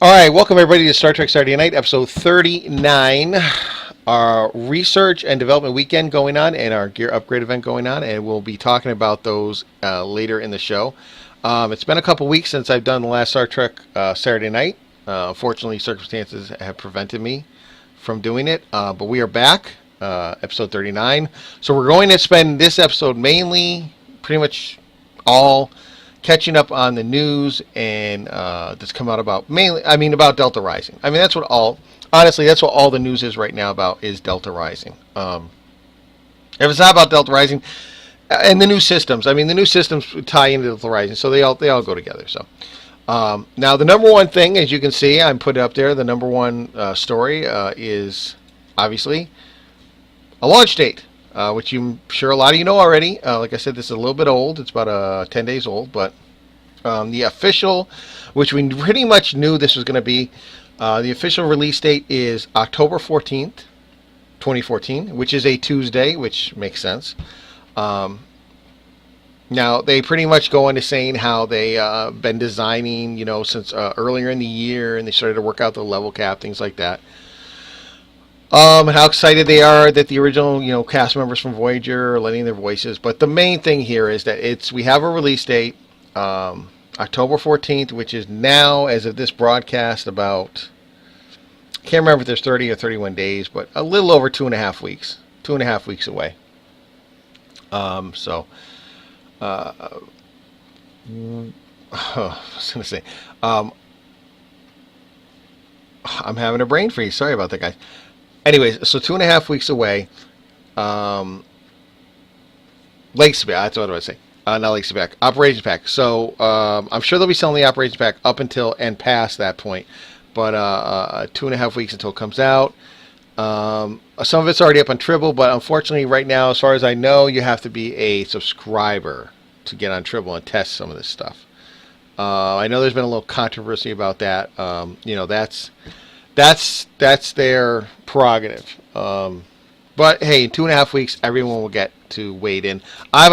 All right, welcome everybody to Star Trek Saturday Night, episode 39. Our research and development weekend going on, and our gear upgrade event going on, and we'll be talking about those later in the show. It's been a couple weeks since I've done the last Star Trek Saturday Night. Unfortunately, circumstances have prevented me from doing it, but we are back, episode 39. So we're going to spend this episode mainly, pretty much all catching up on the news and that's come out about about Delta Rising. That's what all the news is right now about is Delta Rising. If it's not about Delta Rising and the new systems, the new systems tie into Delta Rising, so they all go together. So now the number one thing, as you can see, I'm putting up there. The number one story is obviously a launch date. Which I'm sure a lot of you know already. Like I said, this is a little bit old. It's about 10 days old, but the official, which we pretty much knew this was going to be, the official release date is October 14th, 2014, which is a Tuesday, which makes sense. Now, they pretty much go into saying how they been designing, since earlier in the year, and they started to work out the level cap, things like that. How excited they are that the original, cast members from Voyager are lending their voices. But the main thing here is that we have a release date, October 14th, which is now, as of this broadcast, about, I can't remember if there's 30 or 31 days, but a little over 2.5 weeks. 2.5 weeks away. I was going to say, I'm having a brain freeze. Sorry about that, guys. Anyways, so 2.5 weeks away. Lake Sabak, that's what I was saying. Not Lake Sabak. Operations Pack. So I'm sure they'll be selling the Operations Pack up until and past that point. But 2.5 weeks until it comes out. Some of it's already up on Tribble, but unfortunately right now, as far as I know, you have to be a subscriber to get on Tribble and test some of this stuff. I know there's been a little controversy about that. That's their prerogative. But hey, in 2.5 weeks, everyone will get to wade in. I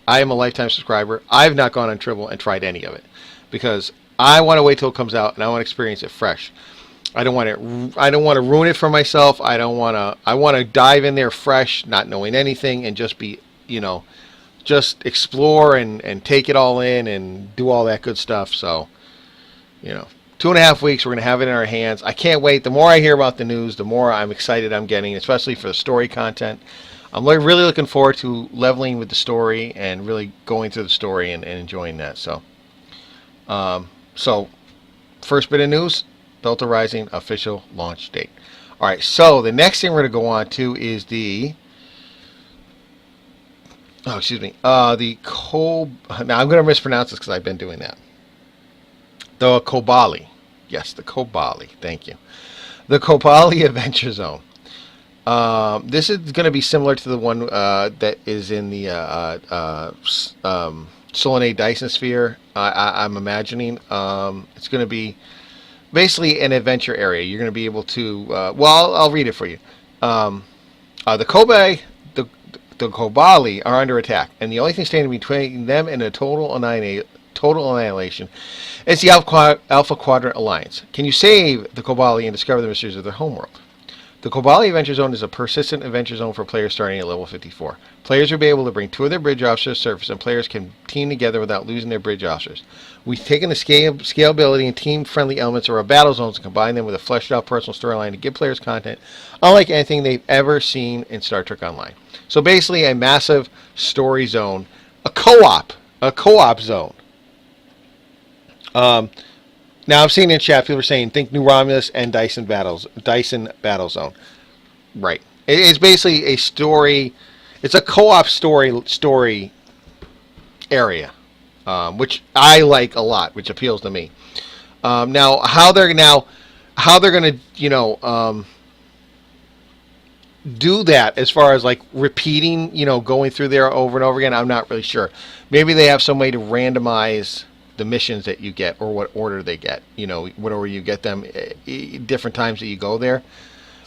am a lifetime subscriber. I've not gone on Tribble and tried any of it because I want to wait till it comes out and I want to experience it fresh. I don't want to ruin it for myself. I want to dive in there fresh, not knowing anything, and just be, just explore and take it all in and do all that good stuff. So, 2.5 weeks, we're going to have it in our hands. I can't wait. The more I hear about the news, the more I'm excited I'm getting, especially for the story content. I'm really looking forward to leveling with the story and really going through the story and enjoying that. So, first bit of news, Delta Rising official launch date. All right, so the next thing we're going to go on to is now I'm going to mispronounce this because I've been doing that. The Kobali. Yes, the Kobali. Thank you. The Kobali Adventure Zone. This is going to be similar to the one that is in the Solanae Dyson Sphere. I'm imagining it's going to be basically an adventure area. You're going to be able to. I'll read it for you. The Kobali are under attack, and the only thing standing between them and a total annihilation is the Alpha Quadrant Alliance. Can you save the Kobali and discover the mysteries of their homeworld? The Kobali Adventure Zone is a persistent adventure zone for players starting at level 54. Players will be able to bring 2 of their bridge officers to the surface, and players can team together without losing their bridge officers. We've taken the scalability and team-friendly elements of our battle zones and combined them with a fleshed-out personal storyline to give players content unlike anything they've ever seen in Star Trek Online. So basically a massive story zone, a co-op zone. Now I've seen in chat people are saying think New Romulus and Dyson Battle Zone. Right. It's basically a story. It's a co-op story area, which I like a lot, which appeals to me. Now how they're going to do that as far as like repeating, going through there over and over again, I'm not really sure. Maybe they have some way to randomize the missions that you get or what order they get, whatever you get them different times that you go there.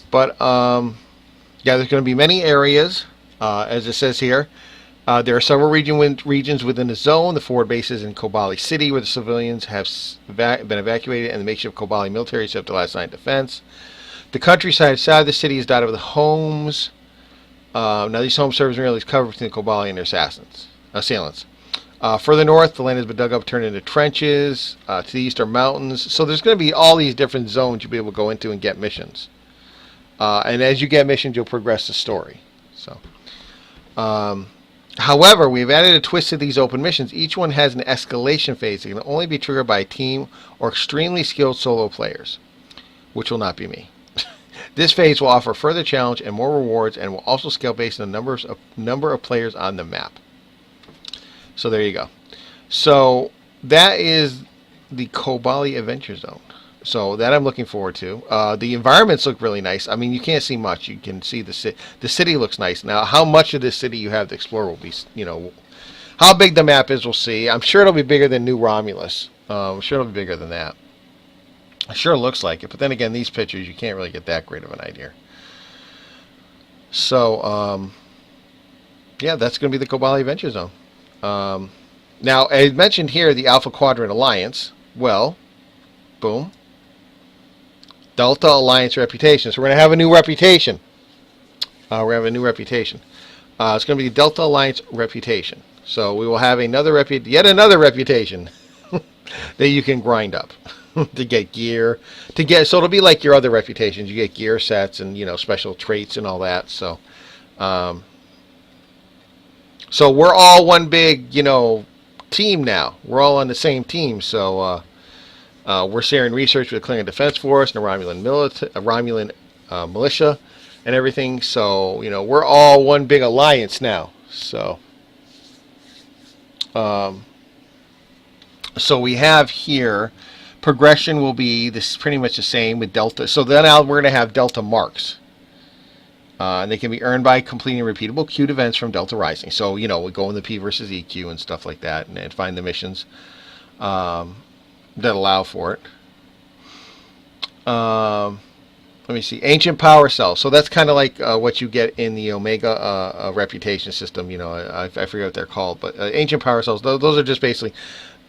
But there's going to be many areas, as it says here. There are several regions within the zone. The forward base is in Kobali City, where the civilians have been evacuated, and the makeshift Kobali military set up the last line of defense. The countryside south of the city is dotted with homes. Now, these homes serve as merely cover between the Kobali and their assailants. Further north, the land has been dug up, turned into trenches. To the east are mountains. So there's going to be all these different zones you'll be able to go into and get missions. And as you get missions, you'll progress the story. So, however, we've added a twist to these open missions. Each one has an escalation phase that can only be triggered by a team or extremely skilled solo players, which will not be me. This phase will offer further challenge and more rewards, and will also scale based on the number of players on the map. So there you go. So that is the Kobali Adventure Zone. So that I'm looking forward to. The environments look really nice. I mean, you can't see much. You can see the city. The city looks nice. Now, how much of this city you have to explore will be, how big the map is, we'll see. I'm sure it'll be bigger than New Romulus. I'm sure it'll be bigger than that. It sure looks like it. But then again, these pictures, you can't really get that great of an idea. So, yeah, that's going to be the Kobali Adventure Zone. Now, as mentioned here, the Alpha Quadrant Alliance. Well, boom. Delta Alliance reputation. So we're going to have a new reputation. It's going to be Delta Alliance reputation. So we will have yet another reputation that you can grind up to get gear. So it'll be like your other reputations. You get gear sets and special traits and all that. So, so we're all one big team now. We're all on the same team. So. We're sharing research with the Klingon Defense Force and the Romulan militia and everything. So, we're all one big alliance now. So, so we have here, progression will be pretty much the same with Delta. So then we're going to have Delta marks. And they can be earned by completing repeatable queued events from Delta Rising. So, we go in the P versus EQ and stuff like that and find the missions. That allow for it. Let me see. Ancient power cells. So that's kind of like what you get in the Omega reputation system. I forget what they're called, but ancient power cells. Those are just basically,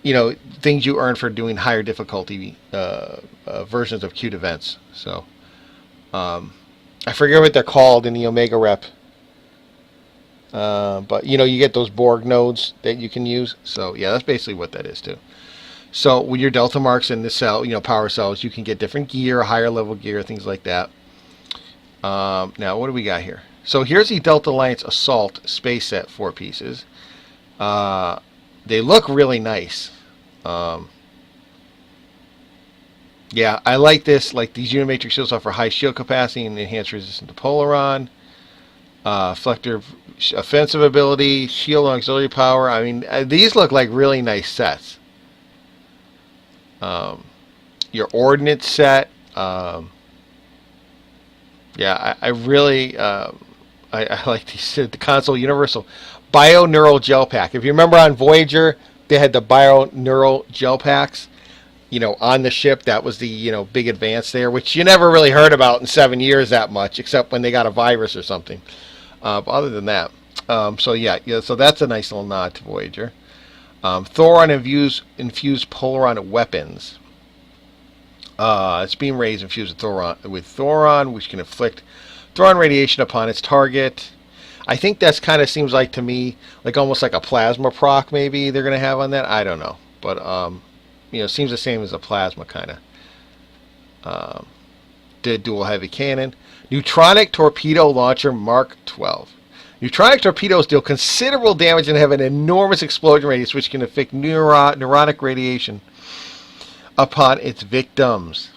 things you earn for doing higher difficulty versions of queued events. So I forget what they're called in the Omega rep. But you get those Borg nodes that you can use. So yeah, that's basically what that is too. So with your Delta marks in the cell, power cells, you can get different gear, higher level gear, things like that. Now, what do we got here? So here's the Delta Alliance Assault space set 4 pieces. They look really nice. Yeah, I like this. Like these Unimatrix shields offer high shield capacity and enhanced resistance to Polaron. Flector offensive ability, shield and auxiliary power. I mean, these look like really nice sets. Your ordnance set. Yeah, I really I like these. The console universal bioneural gel pack. If you remember on Voyager, they had the bioneural gel packs. On the ship, that was the big advance there, which you never really heard about in 7 years that much, except when they got a virus or something. But other than that, so yeah, so that's a nice little nod to Voyager. Thoron infused Polaron weapons. It's beam rays infused with Thoron, which can inflict Thoron radiation upon its target. I think that's kind of seems like to me like almost like a plasma proc maybe they're going to have on that. I don't know, but it seems the same as a plasma kind of. Did dual heavy cannon, neutronic torpedo launcher Mark 12. Neutronic torpedoes deal considerable damage and have an enormous explosion radius, which can affect neuronic radiation upon its victims.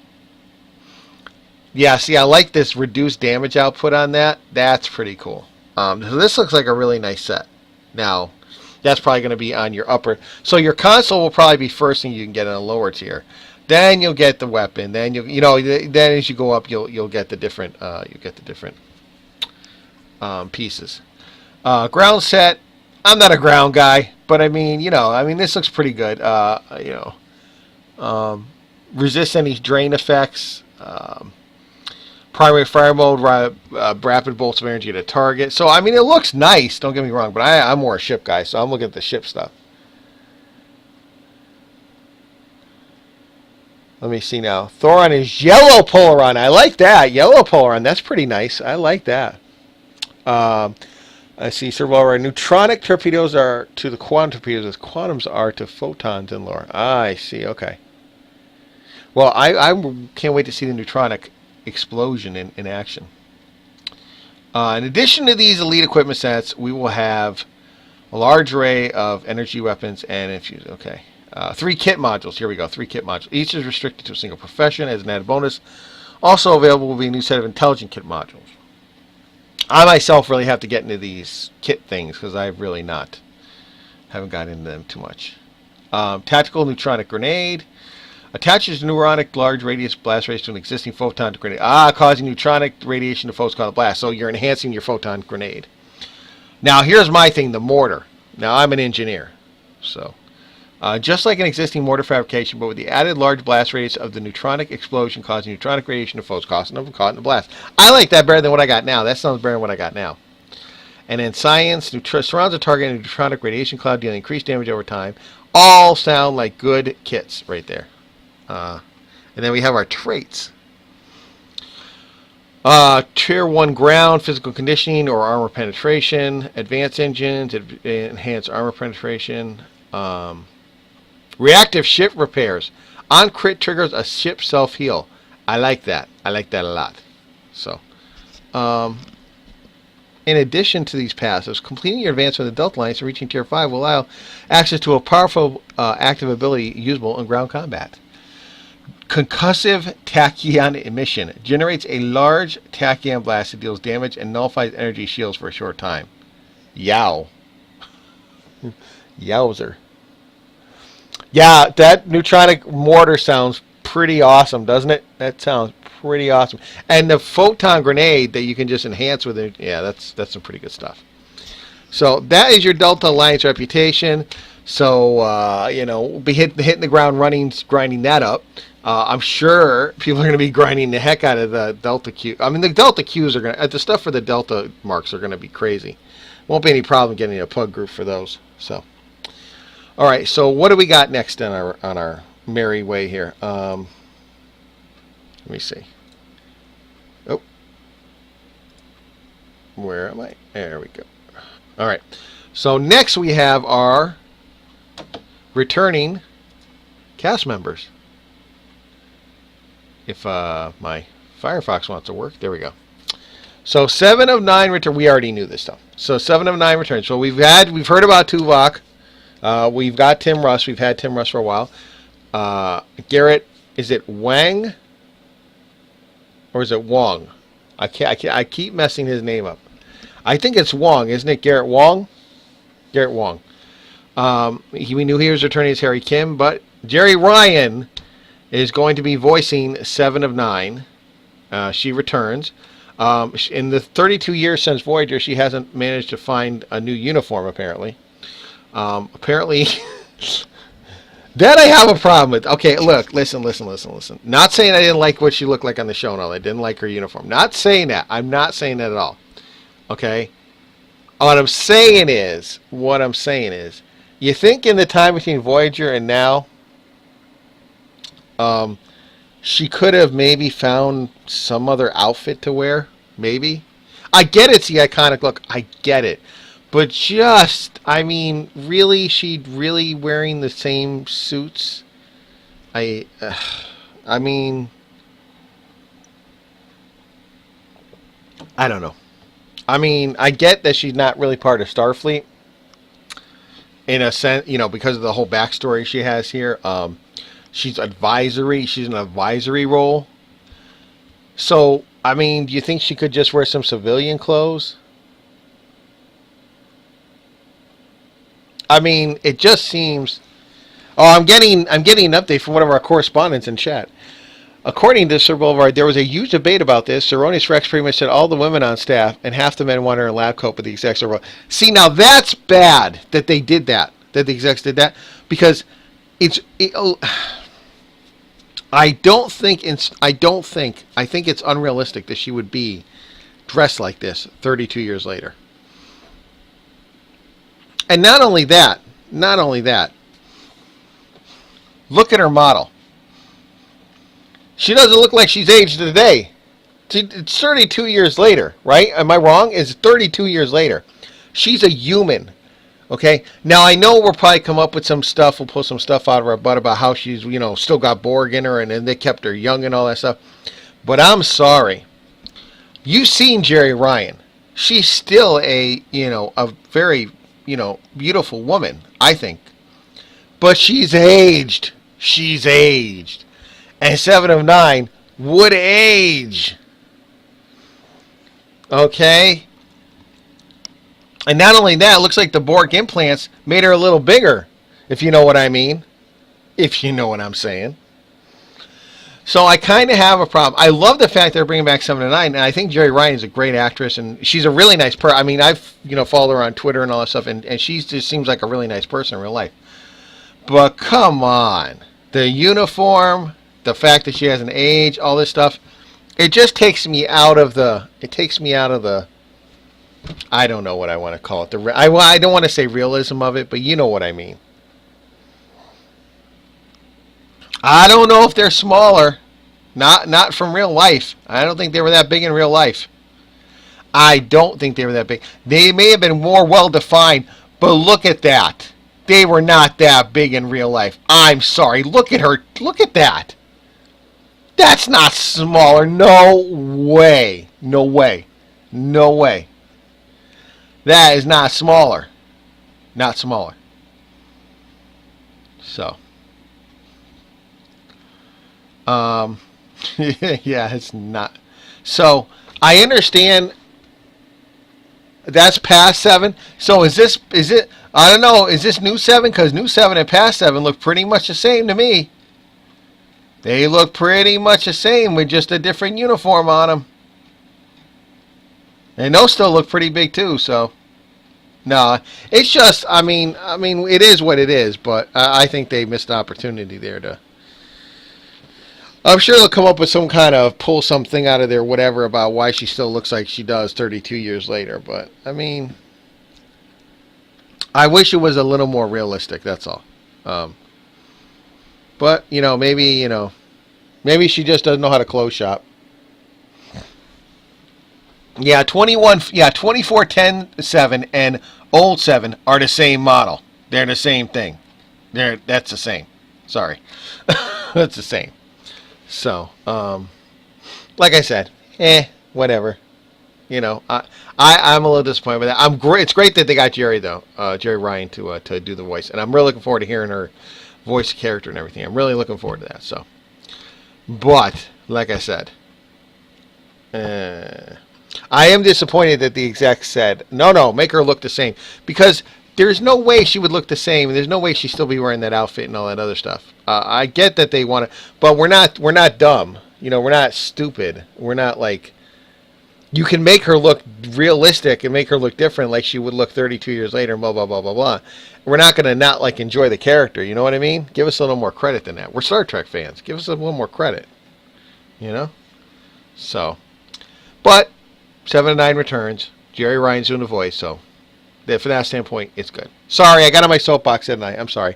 Yeah, see, I like this reduced damage output on that. That's pretty cool. So this looks like a really nice set. Now, that's probably going to be on your upper. So your console will probably be first thing you can get in a lower tier. Then you'll get the weapon. Then then as you go up, you'll get the different pieces. Ground set. I'm not a ground guy, but I mean, this looks pretty good. Resist any drain effects. Primary fire mode, rapid bolts of energy to target. So, I mean, it looks nice, don't get me wrong, but I'm more a ship guy, so I'm looking at the ship stuff. Let me see now. Thoron is yellow Polaron. I like that. Yellow Polaron. That's pretty nice. I like that. I see several neutronic torpedoes are to the quantum torpedoes as quantums are to photons in lore. I see. Okay. Well, I can't wait to see the neutronic explosion in action. In addition to these elite equipment sets, we will have a large array of energy weapons and infuse. Okay. 3 kit modules. Here we go. 3 kit modules. Each is restricted to a single profession as an added bonus. Also available will be a new set of intelligent kit modules. I myself really have to get into these kit things because I've really haven't gotten into them too much. Tactical neutronic grenade. Attaches neuronic large radius blast radius to an existing photon grenade. Causing neutronic radiation to photon blast. So you're enhancing your photon grenade. Now here's my thing, the mortar. Now I'm an engineer. So just like an existing mortar fabrication, but with the added large blast radius of the neutronic explosion causing neutronic radiation to foes, causing them caught in the blast. I like that better than what I got now. That sounds better than what I got now. And in science, surrounds a target in a neutronic radiation cloud, dealing increased damage over time. All sound like good kits right there. And then we have our traits. Tier 1 ground, physical conditioning or armor penetration. Advanced engines, enhanced armor penetration. Reactive ship repairs. On crit triggers a ship self-heal. I like that. I like that a lot. So, in addition to these passives, completing your advance with the Delta Alliance and reaching Tier 5 will allow access to a powerful active ability usable in ground combat. Concussive tachyon emission. Generates a large tachyon blast that deals damage and nullifies energy shields for a short time. Yow. Yowzer. Yeah, that neutronic mortar sounds pretty awesome, doesn't it? That sounds pretty awesome. And the photon grenade that you can just enhance with it, yeah, that's some pretty good stuff. So that is your Delta Alliance reputation. So, be hitting the ground running, grinding that up. I'm sure people are going to be grinding the heck out of the Delta Q. I mean, the Delta Qs are going to, the stuff for the Delta marks are going to be crazy. Won't be any problem getting a pug group for those. So. All right, so what do we got next on our merry way here? Let me see. Oh, where am I? There we go. All right, so next we have our returning cast members. If my Firefox wants to work, there we go. So 7 of 9 return. We already knew this stuff. So 7 of 9 returns. So we've heard about Tuvok. We've got Tim Russ. We've had Tim Russ for a while. Garrett, is it Wang or is it Wong? I keep messing his name up. I think it's Wong, isn't it? Garrett Wong. Garrett Wong. We knew he was returning as Harry Kim, but Jerry Ryan is going to be voicing 7 of 9. She returns. In the 32 years since Voyager, she hasn't managed to find a new uniform, apparently. Apparently, that I have a problem with. Okay, look, listen. Not saying I didn't like what she looked like on the show and all. I didn't like her uniform. Not saying that. I'm not saying that at all. Okay? What I'm saying is, you think in the time between Voyager and now, she could have maybe found some other outfit to wear? Maybe? I get it's the iconic look. I get it. But really, she really wearing the same suits? I don't know. I get that she's not really part of Starfleet. In a sense, because of the whole backstory she has here. She's advisory. She's an advisory role. So, do you think she could just wear some civilian clothes? It just seems. Oh, I'm getting an update from one of our correspondents in chat. According to Sir Boulevard, there was a huge debate about this. Erroneous Rex pretty much said all the women on staff and half the men wanted a lab coat, but the execs are. See, now that's bad that they did that. That the execs did that because I think it's unrealistic that she would be dressed like this 32 years later. And not only that, look at her model. She doesn't look like she's aged today. It's 32 years later, right? Am I wrong? It's 32 years later. She's a human. Okay? Now, I know we'll probably come up with some stuff. We'll pull some stuff out of our butt about how she's, still got Borg in her and then they kept her young and all that stuff. But I'm sorry. You've seen Jeri Ryan. She's still a very, beautiful woman, I think. But she's aged. She's aged. And 7 of 9 would age. Okay? And not only that, it looks like the Borg implants made her a little bigger, if you know what I mean. If you know what I'm saying. So I kind of have a problem. I love the fact they're bringing back 7 of 9, and I think Jeri Ryan is a great actress, and she's a really nice person. I mean, I've followed her on Twitter and all that stuff, and she just seems like a really nice person in real life. But come on. The uniform, the fact that she has an age, all this stuff, it just takes me out of the, I don't know what I want to call it. I don't want to say realism of it, but you know what I mean. I don't know if they're smaller. Not from real life. I don't think they were that big in real life. I don't think they were that big. They may have been more well-defined, but look at that. They were not that big in real life. I'm sorry. Look at her. Look at that. That's not smaller. No way. No way. No way. That is not smaller. Not smaller. So. Yeah, it's not. So, I understand that's past 7. So, is it, I don't know, is this new 7? Because new 7 and past 7 look pretty much the same to me. They look pretty much the same with just a different uniform on them. And those still look pretty big too, so. No, it's just, I mean, it is what it is, but I think they missed the opportunity there to. I'm sure they'll come up with some kind of pull something out of there, whatever, about why she still looks like she does 32 years later. But, I mean, I wish it was a little more realistic, that's all. But, maybe she just doesn't know how to close shop. Yeah, 24, 10, 7, and old 7 are the same model. They're the same thing. That's the same. Sorry. That's the same. So, like I said, whatever. I'm a little disappointed with that. It's great that they got Jeri though, Jeri Ryan to do the voice, and I'm really looking forward to hearing her voice character and everything. I'm really looking forward to that. So, but like I said, I am disappointed that the exec said no, make her look the same, because there's no way she would look the same, and there's no way she'd still be wearing that outfit and all that other stuff. I get that they want to, but we're not dumb. We're not stupid. We're not like, you can make her look realistic and make her look different like she would look 32 years later, blah, blah, blah, blah, blah. We're not going to not like enjoy the character. You know what I mean? Give us a little more credit than that. We're Star Trek fans. Give us a little more credit. So, but 7 of 9 returns. Jeri Ryan's doing the voice, so from that standpoint, it's good. Sorry, I got on my soapbox, didn't I? I'm sorry.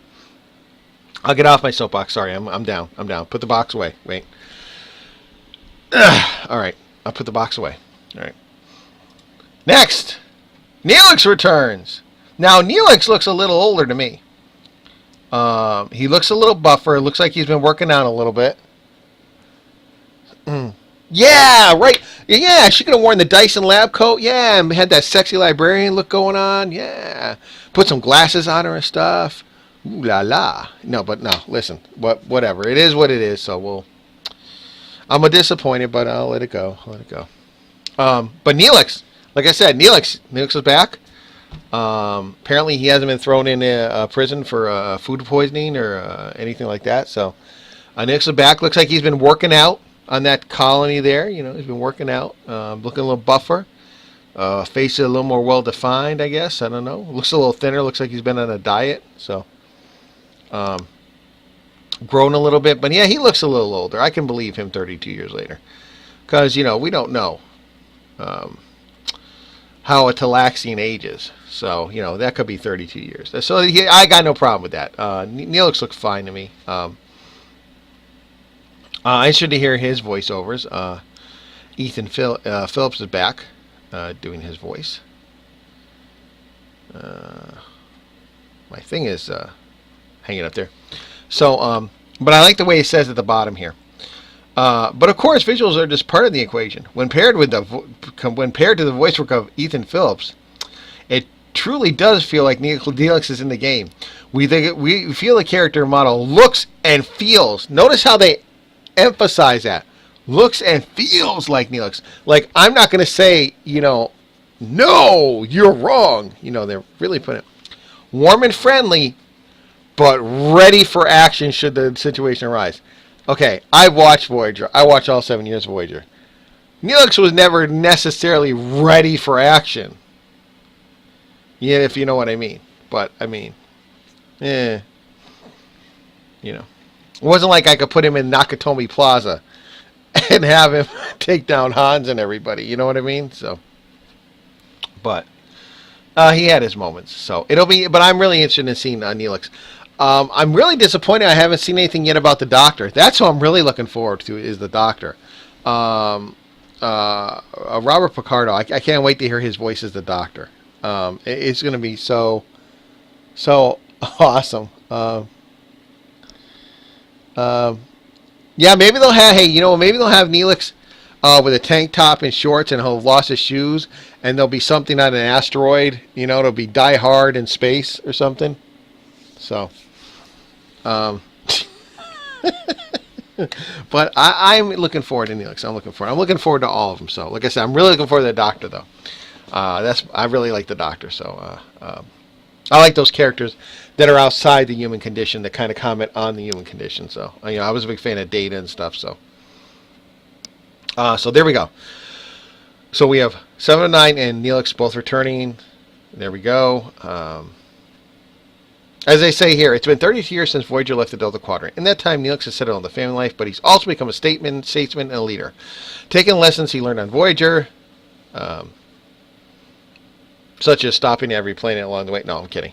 I'll get off my soapbox. Sorry, I'm down. I'm down. Put the box away. Wait. All right. I'll put the box away. All right. Next, Neelix returns. Now, Neelix looks a little older to me. He looks a little buffer. It looks like he's been working out a little bit. Yeah, right. Yeah, she could have worn the Dyson lab coat. Yeah, and had that sexy librarian look going on. Yeah. Put some glasses on her and stuff. Ooh la la. No, listen. Whatever. It is what it is, so I'm disappointed, but I'll let it go. But Neelix, like I said, Neelix is back. Apparently he hasn't been thrown in a prison for food poisoning or anything like that. So Neelix is back. Looks like he's been working out on that colony there. He's been working out, looking a little buffer. Face is a little more well-defined, I guess. I don't know. Looks a little thinner. Looks like he's been on a diet. So, grown a little bit. But yeah, he looks a little older. I can believe him 32 years later. Because, we don't know how a Talaxian ages. So, that could be 32 years. So I got no problem with that. Neelix looks fine to me. I'm interested to hear his voiceovers. Ethan Phillips is back doing his voice. My thing is hanging up there. So, but I like the way he says at the bottom here. But of course, visuals are just part of the equation. When paired to the voice work of Ethan Phillips, it truly does feel like Neelix is in the game. We feel the character model looks and feels. Notice how they emphasize that. Looks and feels like Neelix. Like, I'm not going to say, no, you're wrong. They're really putting it warm and friendly, but ready for action should the situation arise. Okay, I've watched Voyager. I watched all 7 years of Voyager. Neelix was never necessarily ready for action. Yeah, if you know what I mean. But, It wasn't like I could put him in Nakatomi Plaza and have him take down Hans and everybody. You know what I mean? So, but he had his moments. So but I'm really interested in seeing Neelix. I'm really disappointed I haven't seen anything yet about the Doctor. That's what I'm really looking forward to, is the Doctor. Robert Picardo. I can't wait to hear his voice as the Doctor. It's going to be so awesome. Yeah, maybe they'll have. Hey, maybe they'll have Neelix with a tank top and shorts, and he'll have lost his shoes, and there'll be something on an asteroid. It'll be Die Hard in space or something. So, but I'm looking forward to Neelix. I'm looking forward to all of them. So, like I said, I'm really looking forward to the Doctor, though. I really like the Doctor. So, I like those characters that are outside the human condition that kind of comment on the human condition. So, I was a big fan of Data and stuff. So, so there we go. So we have 7 of 9 and Neelix both returning. There we go. As they say here, it's been 32 years since Voyager left the Delta Quadrant. In that time, Neelix has settled on the family life, but he's also become a statesman, and a leader. Taking lessons he learned on Voyager, such as stopping every planet along the way. No, I'm kidding.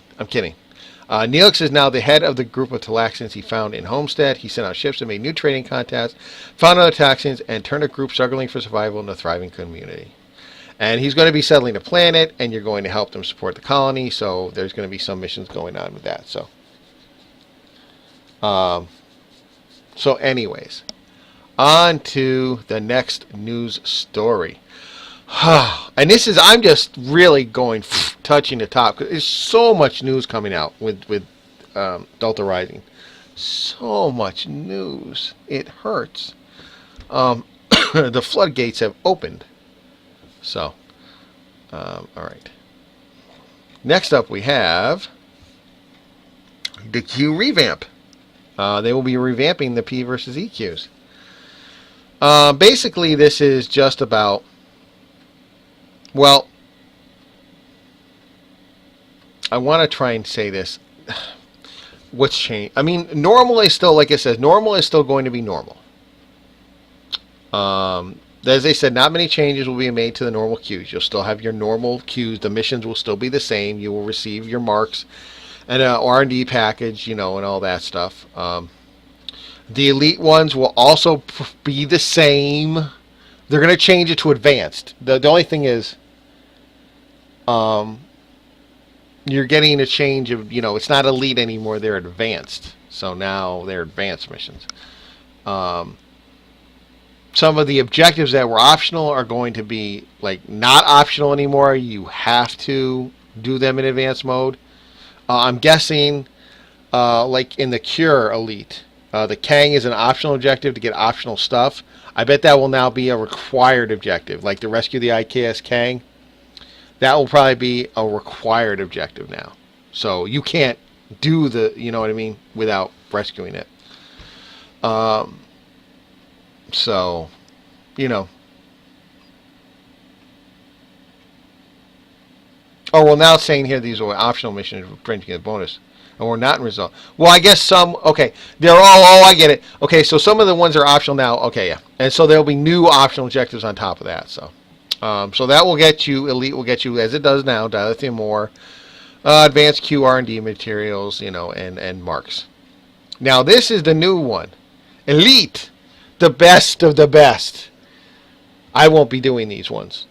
Neelix is now the head of the group of Talaxians he found in Homestead. He sent out ships and made new trading contacts, found other Talaxians, and turned a group struggling for survival into a thriving community. And he's going to be settling a planet, and you're going to help them support the colony. So there's going to be some missions going on with that. So anyways, on to the next news story. And I'm just really going touching the top, because there's so much news coming out with Delta Rising. So much news. It hurts. The floodgates have opened. So, all right. Next up, we have the Q revamp. They will be revamping the P versus EQs. Basically, this is just about, well, I want to try and say this. What's changed? Normal is still, like I said, normal is still going to be normal. As they said, not many changes will be made to the normal queues. You'll still have your normal queues. The missions will still be the same. You will receive your marks and an R&D package, and all that stuff. The elite ones will also be the same. They're going to change it to advanced. The only thing is, you're getting a change of, it's not elite anymore. They're advanced. So now they're advanced missions. Some of the objectives that were optional are going to be not optional anymore. You have to do them in advanced mode. I'm guessing in the Cure Elite, the Kang is an optional objective to get optional stuff. I bet that will now be a required objective, like to rescue the IKS Kang. That will probably be a required objective now. So you can't do without rescuing it. So, Oh, well, now it's saying here these are optional missions, printing a bonus. Or not in result. Well, I guess some, okay, they're all, oh, I get it. Okay, so some of the ones are optional now. Okay, yeah. And so there'll be new optional objectives on top of that. So so that will get you, Elite will get you, as it does now, dilithium ore, advanced Q R&D materials, and marks. Now, this is the new one. Elite, the best of the best. I won't be doing these ones.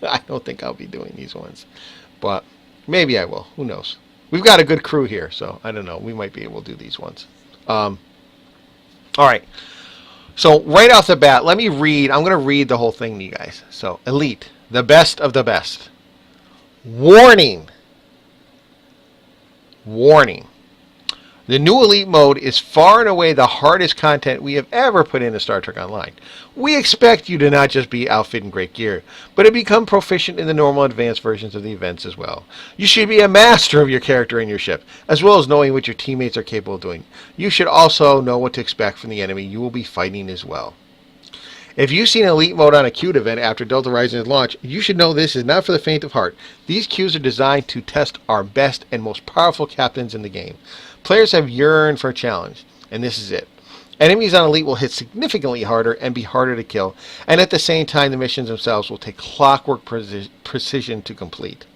I don't think I'll be doing these ones. But maybe I will. Who knows? We've got a good crew here, so I don't know. We might be able to do these ones. All right. So right off the bat, let me read. I'm going to read the whole thing to you guys. So, Elite, the best of the best. Warning. Warning. The new Elite mode is far and away the hardest content we have ever put into Star Trek Online. We expect you to not just be outfitted in great gear, but to become proficient in the normal advanced versions of the events as well. You should be a master of your character and your ship, as well as knowing what your teammates are capable of doing. You should also know what to expect from the enemy you will be fighting as well. If you've seen Elite mode on a queued event after Delta Rising's launch, you should know this is not for the faint of heart. These queues are designed to test our best and most powerful captains in the game. Players have yearned for a challenge, and this is it. Enemies on Elite will hit significantly harder and be harder to kill, and at the same time the missions themselves will take clockwork precision to complete.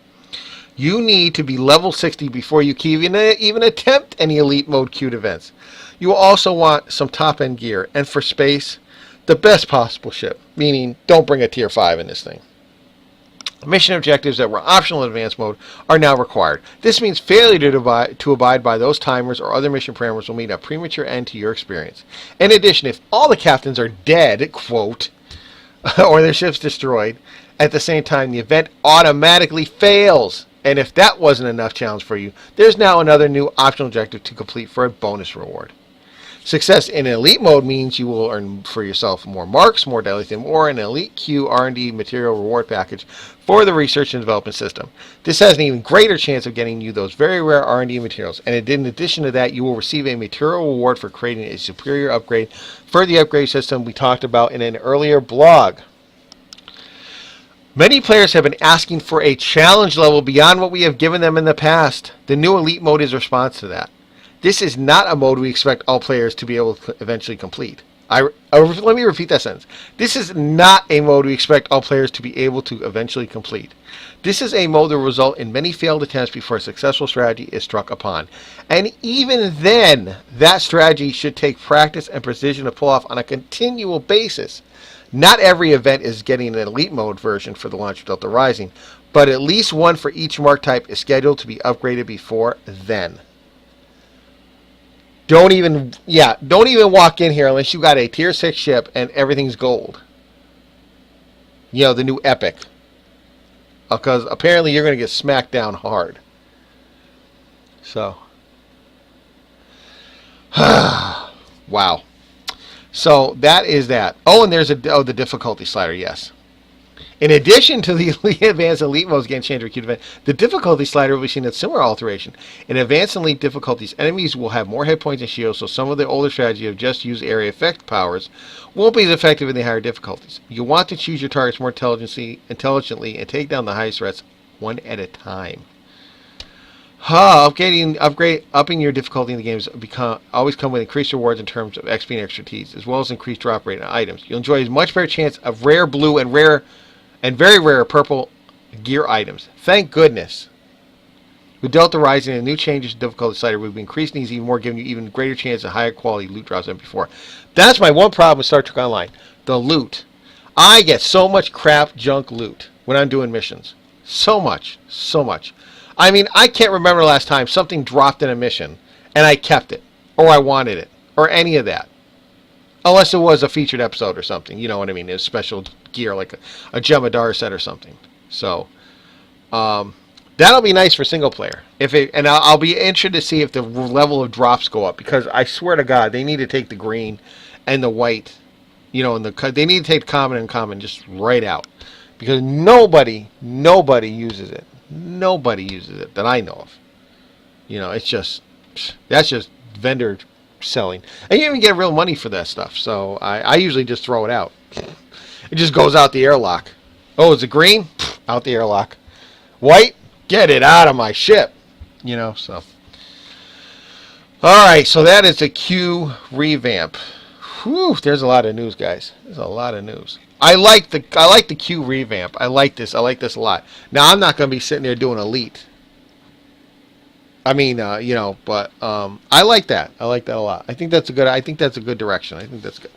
You need to be level 60 before you can even attempt any Elite mode queued events. You will also want some top-end gear, and for space, the best possible ship, meaning don't bring a tier 5 in this thing. Mission objectives that were optional in advanced mode are now required. This means failure to abide by those timers or other mission parameters will mean a premature end to your experience. In addition, if all the captains are dead, quote, or their ships destroyed, at the same time the event automatically fails. And if that wasn't enough challenge for you, there's now another new optional objective to complete for a bonus reward. Success in Elite mode means you will earn for yourself more marks, more dilithium ore, and an Elite Q R&D material reward package for the research and development system. This has an even greater chance of getting you those very rare R&D materials, and in addition to that, you will receive a material reward for creating a superior upgrade for the upgrade system we talked about in an earlier blog. Many players have been asking for a challenge level beyond what we have given them in the past. The new Elite mode is a response to that. This is not a mode we expect all players to be able to eventually complete. Let me repeat that sentence. This is not a mode we expect all players to be able to eventually complete. This is a mode that will result in many failed attempts before a successful strategy is struck upon. And even then, that strategy should take practice and precision to pull off on a continual basis. Not every event is getting an Elite mode version for the launch of Delta Rising, but at least one for each mark type is scheduled to be upgraded before then. Don't even walk in here unless you got a tier 6 ship and everything's gold. The new Epic. Because apparently you're going to get smacked down hard. So. Wow. So that is that. Oh, and there's the difficulty slider, yes. In addition to the Advanced Elite modes Game Changer Queued event, the difficulty slider will be seen in similar alteration. In Advanced and Elite difficulties, enemies will have more hit points and shields, so some of the older strategy of just use area effect powers won't be as effective in the higher difficulties. You want to choose your targets more intelligently and take down the highest threats one at a time. Upping your difficulty in the games always come with increased rewards in terms of XP and expertise, as well as increased drop rate on items. You'll enjoy a much better chance of rare blue and very rare purple gear items. Thank goodness. With Delta Rising and new changes to difficulty slider, we've been increasing these even more, giving you even greater chance of higher quality loot drops than before. That's my one problem with Star Trek Online. The loot. I get so much crap junk loot when I'm doing missions. So much. I mean, I can't remember the last time something dropped in a mission and I kept it, or I wanted it, or any of that. Unless it was a featured episode or something, you know what I mean? It's special gear like a Jemadar set or something. So, that'll be nice for single player. I'll be interested to see if the level of drops go up, because I swear to God, they need to take the green and the white, and they need to take common and common just right out, because nobody uses it. Nobody uses it that I know of. That's just vendor selling, and you don't even get real money for that stuff. So I usually just throw it out. It just goes out the airlock. Oh, is it green? Out the airlock. White? Get it out of my ship. You know, so. All right, so that is a Q revamp. Whew, there's a lot of news, guys. There's a lot of news. I like the Q revamp. I like this. I like this a lot. Now I'm not going to be sitting there doing elite. I mean, you know, but I like that. I like that a lot. I think that's a good. I think that's a good direction. I think that's good.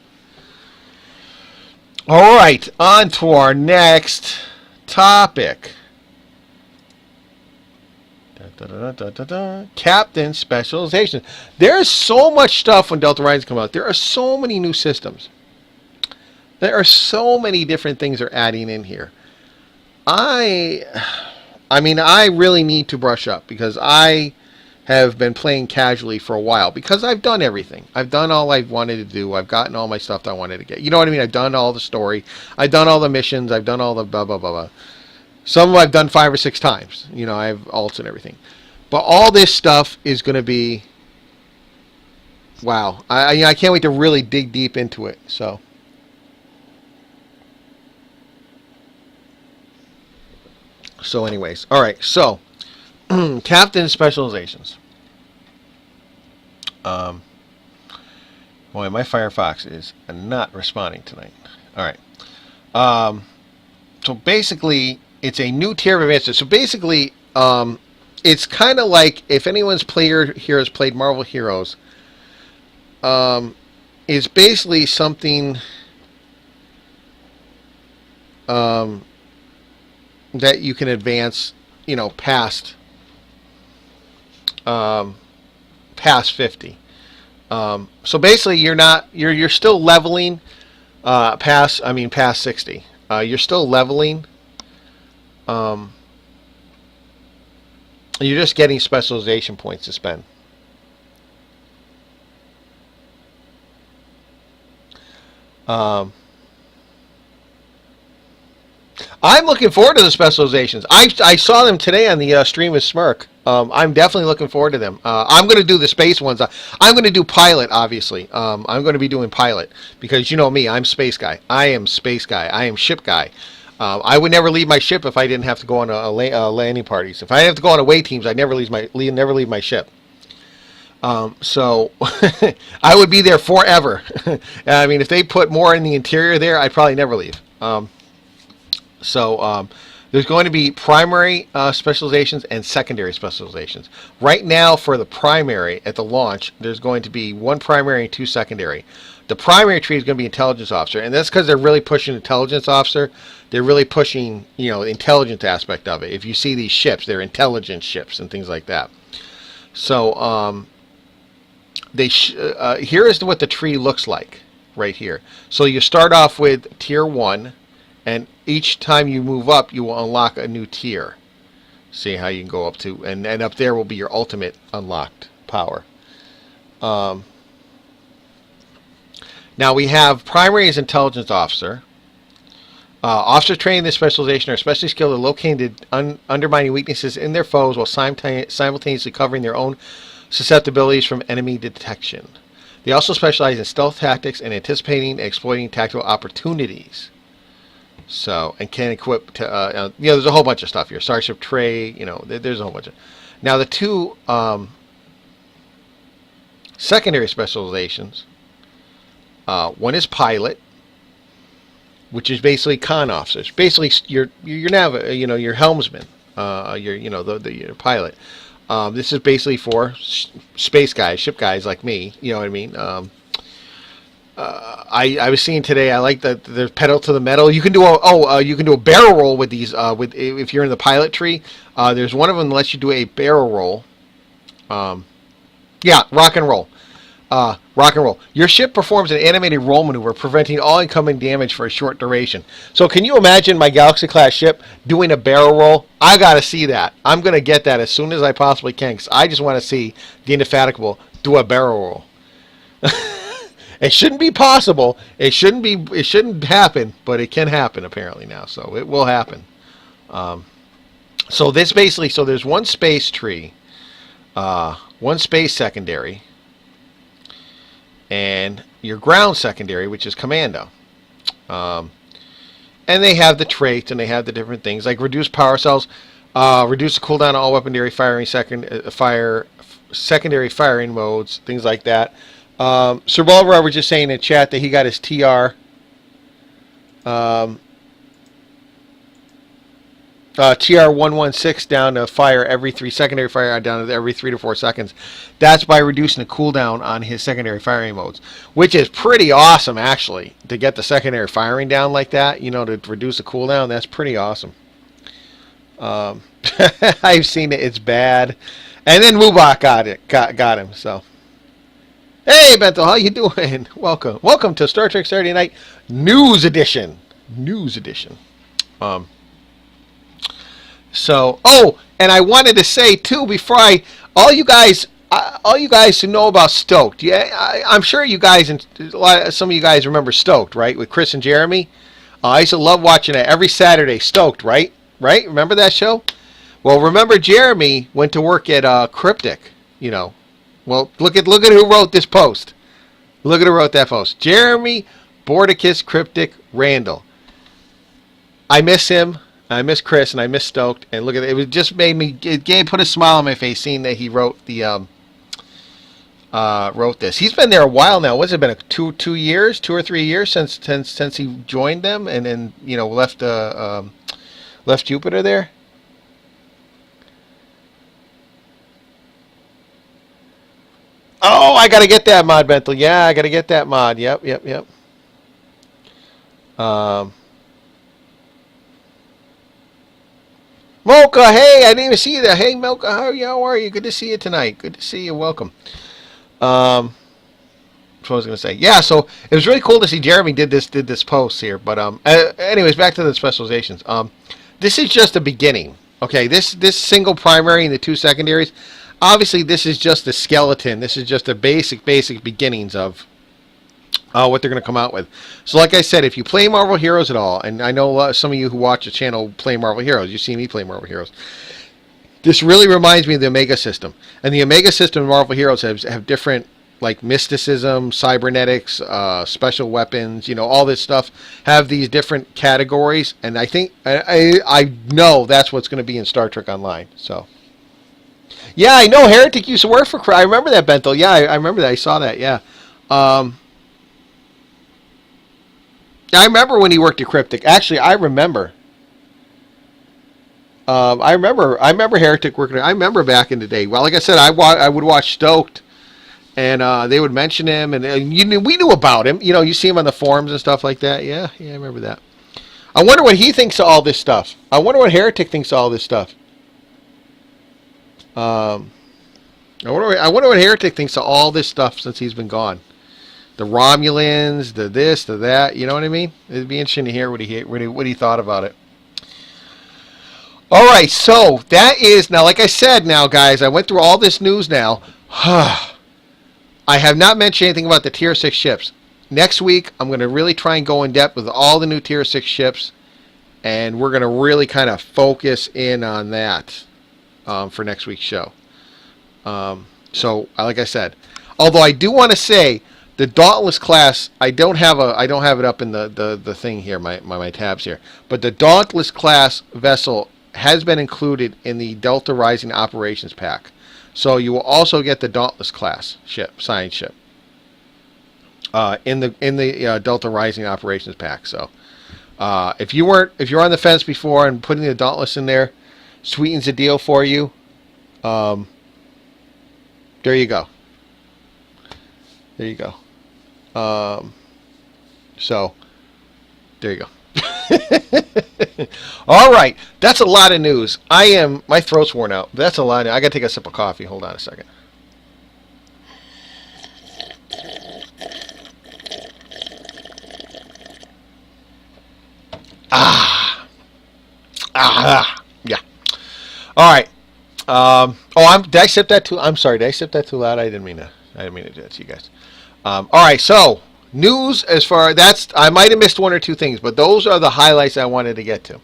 All right, on to our next topic. Captain Specialization. There's so much stuff when Delta Rising come out. There are so many new systems. There are so many different things they're adding in here. I mean, I really need to brush up because I have been playing casually for a while because I've done everything. I've done all I wanted to do. I've gotten all my stuff that I wanted to get. You know what I mean? I've done all the story. I've done all the missions. I've done all the blah, blah, blah, blah. Some of them I've done 5 or 6 times. You know, I have alts and everything. But all this stuff is going to be, wow. I can't wait to really dig deep into it. So anyways. All right. So, Captain Specializations. Boy, my Firefox is not responding tonight. All right. So basically, it's a new tier of advancement. So basically, it's kind of like if anyone's player here has played Marvel Heroes, it's basically something that you can advance, you know, past 50. So basically, you're still leveling past 60. You're still leveling. You're just getting specialization points to spend. I'm looking forward to the specializations. I saw them today on the stream with Smirk. I'm definitely looking forward to them. I'm going to do the space ones. I'm going to do pilot, obviously. I'm going to be doing pilot because you know me. I'm space guy. I am space guy. I am ship guy. I would never leave my ship if I didn't have to go on landing parties. If I have to go on away teams, I'd never leave my ship. So I would be there forever. I mean, if they put more in the interior there, I'd probably never leave. So there's going to be primary specializations and secondary specializations. Right now, for the primary at the launch, there's going to be 1 primary and 2 secondary. The primary tree is going to be intelligence officer, and that's because they're really pushing intelligence officer. They're really pushing, you know, the intelligence aspect of it. If you see these ships, they're intelligence ships and things like that. So here is what the tree looks like right here. So you start off with tier 1, and each time you move up, you will unlock a new tier. See how you can go up to, and up there will be your ultimate unlocked power. Now we have primary as intelligence officer. Officers trained in this specialization are especially skilled at locating undermining weaknesses in their foes while simultaneously covering their own susceptibilities from enemy detection. They also specialize in stealth tactics and anticipating and exploiting tactical opportunities. So, and can equip to, you know, there's a whole bunch of stuff here. Starship tray, you know, there's a whole bunch of. Now the 2 secondary specializations. One is pilot, which is basically con officers. Basically, your helmsman, your pilot. This is basically for space guys, ship guys like me. You know what I mean? I was seeing today. I like the pedal to the metal. You can do you can do a barrel roll with these. If you're in the pilot tree, there's one of them that lets you do a barrel roll. Yeah, rock and roll. Rock and roll. Your ship performs an animated roll maneuver, preventing all incoming damage for a short duration. So can you imagine my Galaxy-class ship doing a barrel roll? I got to see that. I'm going to get that as soon as I possibly can, because I just want to see the Indefatigable do a barrel roll. It shouldn't be possible. It shouldn't happen, but it can happen apparently now. So it will happen. So there's 1 space tree, 1 space secondary, and your ground secondary, which is commando. And they have the traits and they have the different things like reduced power cells. Reduce the cooldown on all weaponry firing, secondary firing modes, things like that. Sir Bolivar was just saying in chat that he got his TR. TR 116 down to fire every 3 secondary fire down to every 3 to 4 seconds. That's by reducing the cooldown on his secondary firing modes, which is pretty awesome actually. To get the secondary firing down like that, to reduce the cooldown, that's pretty awesome. I've seen it; it's bad. And then Mubak got him. So, hey Bento, how you doing? Welcome to Star Trek Saturday Night News Edition. So, and I wanted to say too before all you guys who know about Stoked, I'm sure you guys and some of you guys remember Stoked, right? With Chris and Jeremy. I used to love watching it every Saturday. Stoked, right? Remember that show? Well, remember Jeremy went to work at Cryptic. Well, look at who wrote this post. Look at who wrote that post. Jeremy Bordicus Cryptic Randall. I miss him. I miss Chris and I miss Stoked, and look at it. It just made me put a smile on my face seeing that he wrote wrote this. He's been there a while now. What's it been? 2 years, 2 or 3 years since he joined them, and then left Jupiter there. Oh, I gotta get that mod, Bentel. Yeah, I gotta get that mod. Yep. Mocha, hey, I didn't even see you there. Hey, Mocha, how are you? Good to see you tonight. Good to see you. Welcome. What I was going to say. Yeah, so it was really cool to see Jeremy did this post here. But anyways, back to the specializations. This is just a beginning. Okay, this single primary and the 2 secondaries. Obviously, this is just the skeleton. This is just the basic beginnings of what they're going to come out with. So like I said, if you play Marvel Heroes at all, and I know some of you who watch the channel play Marvel Heroes, you see me play Marvel Heroes. This really reminds me of the Omega system. And the Omega system and Marvel Heroes have different, like mysticism, cybernetics, special weapons, all this stuff, have these different categories. And I think, I know that's what's going to be in Star Trek Online. So, yeah, I know Heretic used to work for, I remember that, Bentel. Yeah, I remember that. I saw that, yeah. I remember when he worked at Cryptic. Actually, I remember. I remember Heretic working. I remember back in the day. Well, like I said, I would watch Stoked, and they would mention him, and we knew about him. You see him on the forums and stuff like that. Yeah, I remember that. I wonder what he thinks of all this stuff. I wonder what Heretic thinks of all this stuff. I wonder what Heretic thinks of all this stuff since he's been gone. The Romulans, the this, the that, you know what I mean? It'd be interesting to hear what he thought about it. All right, so that is now. Like I said, now guys, I went through all this news. Now, I have not mentioned anything about the Tier 6 ships. Next week, I'm going to really try and go in depth with all the new Tier 6 ships, and we're going to really kind of focus in on that for next week's show. So, like I said, although I do want to say. The Dauntless class, I don't have it up in the thing here, my tabs here. But the Dauntless class vessel has been included in the Delta Rising Operations Pack. So you will also get the Dauntless class ship, science ship. In the Delta Rising Operations Pack. So if you're on the fence before and putting the Dauntless in there sweetens the deal for you. There you go. So, there you go. All right, that's a lot of news. My throat's worn out. That's a lot. I got to take a sip of coffee. Hold on a second. Yeah. All right. Did I sip that too? I'm sorry. Did I sip that too loud? I didn't mean to do that to you guys. All right. So news as far I might have missed 1 or 2 things, but those are the highlights I wanted to get to.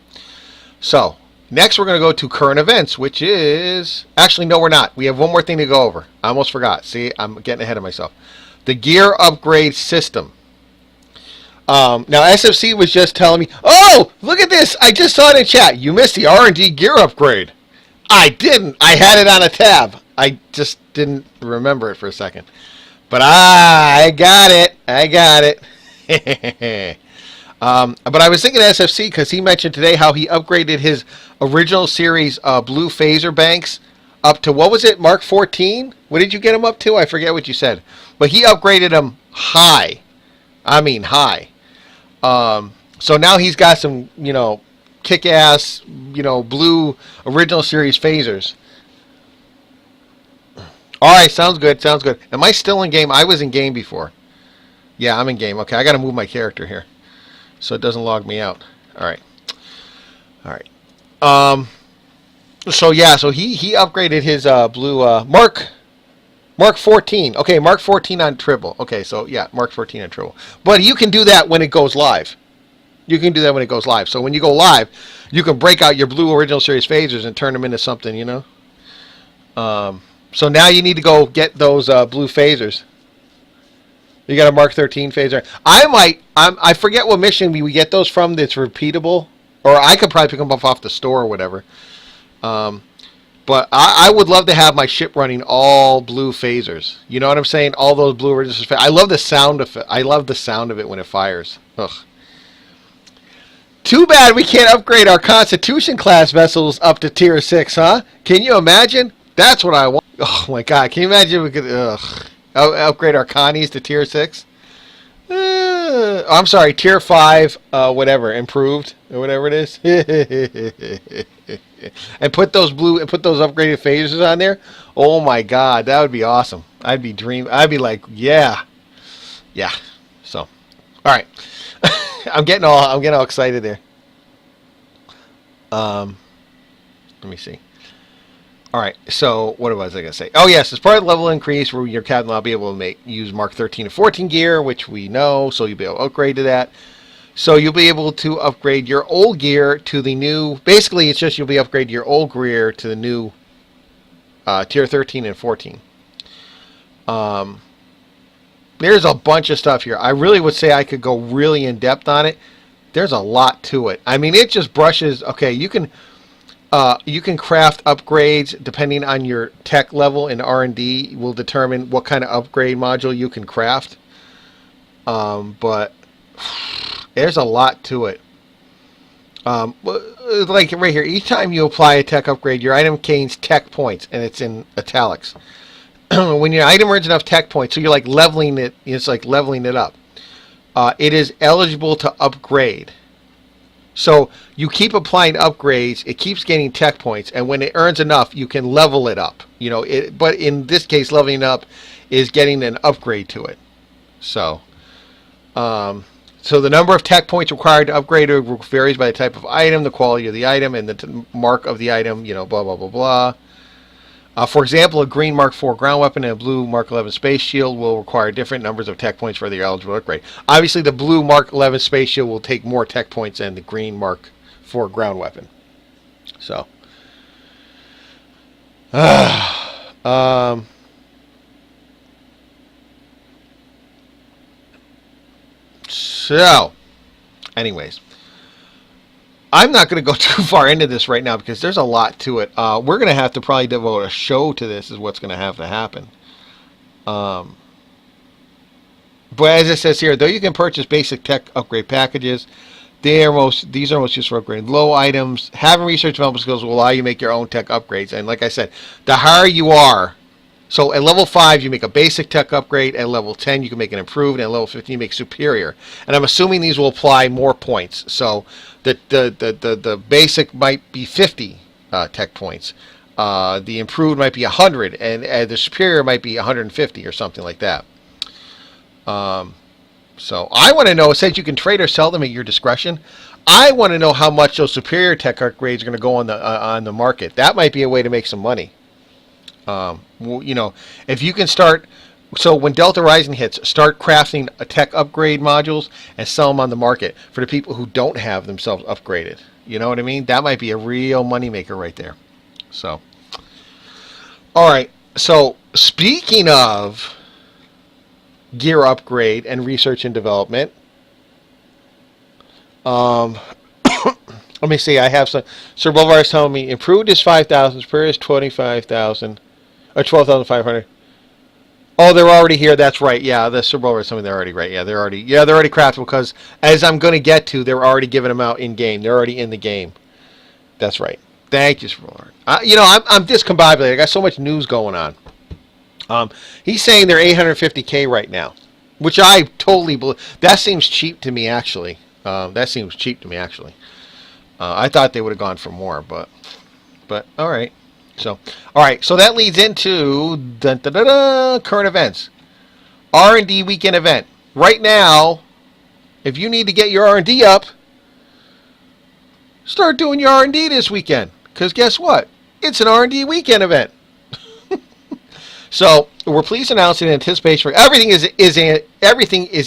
So next we're going to go to current events, which is actually no, we're not. We have one more thing to go over. I almost forgot. See, I'm getting ahead of myself. The gear upgrade system. Now SFC was just telling me, oh, look at this. I just saw it in chat. You missed the R&D gear upgrade. I didn't. I had it on a tab. I just didn't remember it for a second. But I got it. I got it. But I was thinking SFC because he mentioned today how he upgraded his original series blue phaser banks up to, what was it, Mark 14? What did you get him up to? I forget what you said. But he upgraded them high. I mean high. So now he's got some, kick-ass, blue original series phasers. All right, sounds good. Sounds good. Am I still in game? I was in game before. Yeah, I'm in game. Okay, I got to move my character here so it doesn't log me out. All right. All right. So he upgraded his blue Mark 14. Okay, Mark 14 on Tribble. Okay, so yeah, Mark 14 on Tribble. But you can do that when it goes live. You can do that when it goes live. So when you go live, you can break out your blue original series phasers and turn them into something, So now you need to go get those blue phasers. You got a Mark 13 phaser. I forget what mission we get those from that's repeatable. Or I could probably pick them up off the store or whatever. But I would love to have my ship running all blue phasers. You know what I'm saying? All those blue original phasers. I love the sound of it. I love the sound of it when it fires. Ugh. Too bad we can't upgrade our Constitution class vessels up to tier 6, huh? Can you imagine? That's what I want. Oh my god, can you imagine we could upgrade our Connies to tier 6? I'm sorry, tier 5, whatever, improved, or whatever it is. And put those upgraded phasers on there. Oh my god, that would be awesome. I'd be like, yeah. Yeah. So, alright. I'm getting all excited there. Let me see. All right, so what was I going to say? Oh, yes, as part of the level increase, where your captain will be able to use Mark 13 and 14 gear, which we know, so you'll be able to upgrade to that. So you'll be able to upgrade your old gear to the new... Basically, it's just you'll be upgrading your old gear to the new tier 13 and 14. There's a bunch of stuff here. I really would say I could go really in-depth on it. There's a lot to it. I mean, it just brushes... Okay, you can craft upgrades depending on your tech level, and R&D will determine what kind of upgrade module you can craft. But there's a lot to it. Like right here, each time you apply a tech upgrade, your item gains tech points, and it's in italics. When your item earns enough tech points, so you're like leveling it. It's like leveling it up. It is eligible to upgrade. So you keep applying upgrades, it keeps gaining tech points, and when it earns enough, you can level it up. But in this case, leveling up is getting an upgrade to it. So, so the number of tech points required to upgrade varies by the type of item, the quality of the item, and the mark of the item. Blah blah blah blah. For example, a green Mark 4 ground weapon and a blue Mark 11 space shield will require different numbers of tech points for the eligible upgrade. Obviously, the blue Mark 11 space shield will take more tech points than the green Mark 4 ground weapon. So, anyways. I'm not going to go too far into this right now because there's a lot to it. We're going to have to probably devote a show to this is what's going to have to happen. But as it says here, though you can purchase basic tech upgrade packages, these are most used for upgrading low items. Having research development skills will allow you to make your own tech upgrades. And like I said, the higher you are, so at level 5 you make a basic tech upgrade, at level 10 you can make an improved, and at level 15 you make superior. And I'm assuming these will apply more points. So the basic might be 50 tech points. The improved might be 100, and the superior might be 150 or something like that. So I want to know, since you can trade or sell them at your discretion, I want to know how much those superior tech upgrades are going to go on the market. That might be a way to make some money. If you can start, so when Delta Rising hits, start crafting tech upgrade modules and sell them on the market for the people who don't have themselves upgraded. You know what I mean? That might be a real moneymaker right there. So, all right. So speaking of gear upgrade and research and development, Let me see. I have some. Sir Boulevard is telling me improved is 5,000. Superior is 25,000 or 12,500. Oh, they're already here. That's right. Yeah, the Sir Boulevard is telling me they're already right. Yeah, they're already craftable because as I'm going to get to, they're already giving them out in game. They're already in the game. That's right. Thank you, Sir Boulevard. I'm discombobulated. I got so much news going on. He's saying they're 850K right now, which I totally believe. That seems cheap to me, actually. I thought they would have gone for more, but all right. So that leads into current events. R&D weekend event. Right now, if you need to get your R&D up, start doing your R&D this weekend. Because guess what? It's an R&D weekend event. So we're pleased to announce in anticipation for everything is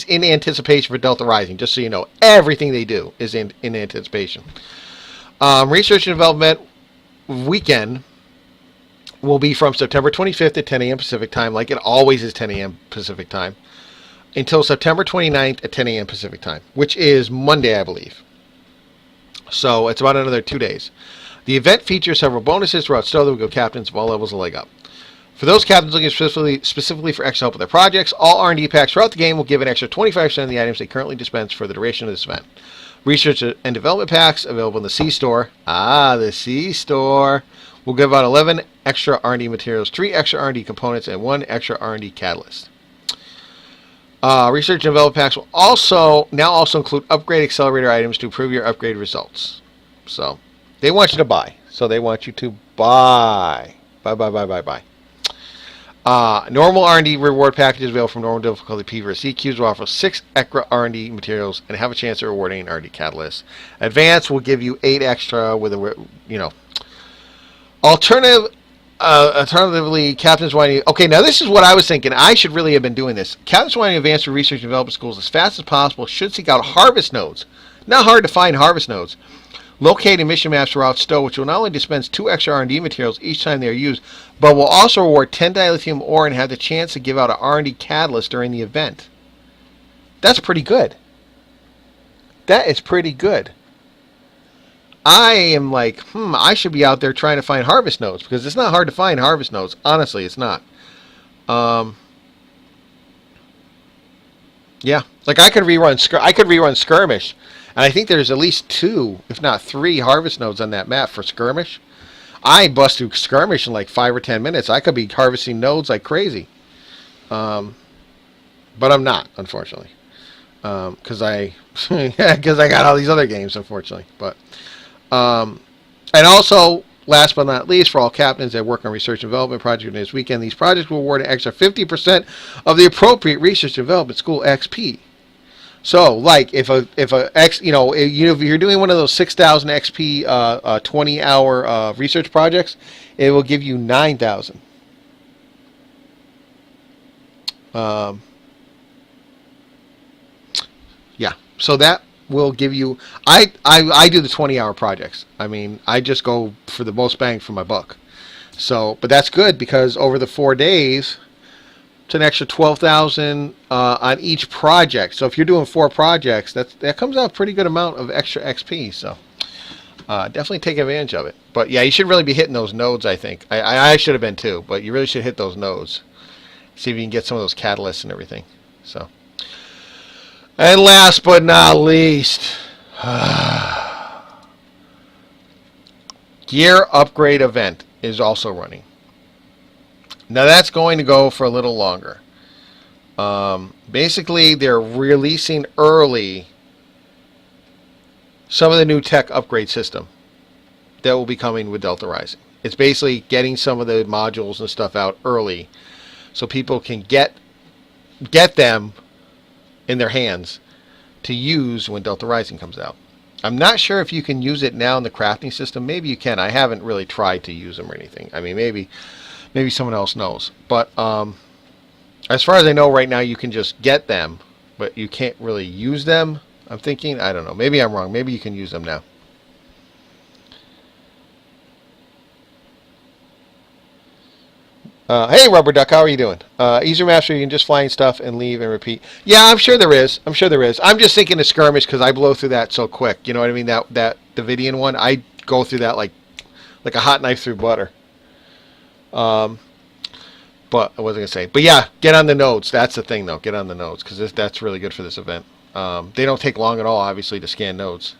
in anticipation for Delta Rising. Just so you know, everything they do is in anticipation. Research and development weekend will be from September 25th at 10 a.m. Pacific time, like it always is 10 a.m. Pacific time, until September 29th at 10 a.m. Pacific time, which is Monday, I believe. So it's about another 2 days. The event features several bonuses throughout Stowe that will give captains of all levels a leg up. For those captains looking specifically for extra help with their projects, all R&D packs throughout the game will give an extra 25% of the items they currently dispense for the duration of this event. Research and development packs available in the C-Store. The C-Store will give out 11 extra R&D materials, 3 extra R&D components, and 1 extra R&D catalyst. Research and development packs will also include upgrade accelerator items to improve your upgrade results. So they want you to buy. Buy. Normal R&D reward packages available from normal difficulty P versus C cubes will offer 6 extra R&D materials and have a chance of rewarding an R&D catalyst. Advanced will give you 8 extra with Alternatively, Captain's Wanting... Okay, now this is what I was thinking. I should really have been doing this. Captain's Wanting Advanced Research and Development Schools as fast as possible should seek out harvest nodes. Not hard to find harvest nodes. Locating mission maps throughout Stowe, which will not only dispense 2 extra R&D materials each time they are used, but will also reward 10 dilithium ore and have the chance to give out an R&D catalyst during the event. That's pretty good. That is pretty good. I am like, I should be out there trying to find harvest nodes because it's not hard to find harvest nodes. Honestly, it's not. Yeah, like I could rerun Skirmish, and I think there's at least 2, if not 3, harvest nodes on that map for Skirmish. I bust through Skirmish in like 5 or 10 minutes. I could be harvesting nodes like crazy, but I'm not, unfortunately, because I got all these other games, unfortunately, but. And also, last but not least, for all captains that work on research and development projects this weekend, these projects will award an extra 50% of the appropriate research and development school XP. So, like, if you're doing one of those 6,000 XP 20-hour research projects, it will give you 9,000. Yeah. So that will give you. I do the 20-hour projects. I mean, I just go for the most bang for my buck. So, but that's good because over the 4 days, it's an extra 12,000 on each project. So if you're doing 4 projects, that comes out a pretty good amount of extra XP. So definitely take advantage of it. But yeah, you should really be hitting those nodes. I think I should have been too, but you really should hit those nodes. See if you can get some of those catalysts and everything. So. And last but not least, gear upgrade event is also running. Now that's going to go for a little longer. Basically, they're releasing early some of the new tech upgrade system that will be coming with Delta Rising. It's basically getting some of the modules and stuff out early so people can get them in their hands to use when Delta Rising comes out. I'm not sure if you can use it now in the crafting system. Maybe you can. I haven't really tried to use them or anything. I mean, maybe someone else knows. But as far as I know right now, you can just get them, but you can't really use them. I'm thinking, I don't know. Maybe I'm wrong. Maybe you can use them now. Hey, Rubber Duck, how are you doing? Easier Master, you can just fly and stuff and leave and repeat. Yeah, I'm sure there is. I'm just thinking of Skirmish because I blow through that so quick. You know what I mean? That Davidian one. I go through that like a hot knife through butter. But I wasn't gonna say. But yeah, get on the nodes. That's the thing, though. Get on the nodes because that's really good for this event. They don't take long at all, obviously, to scan nodes.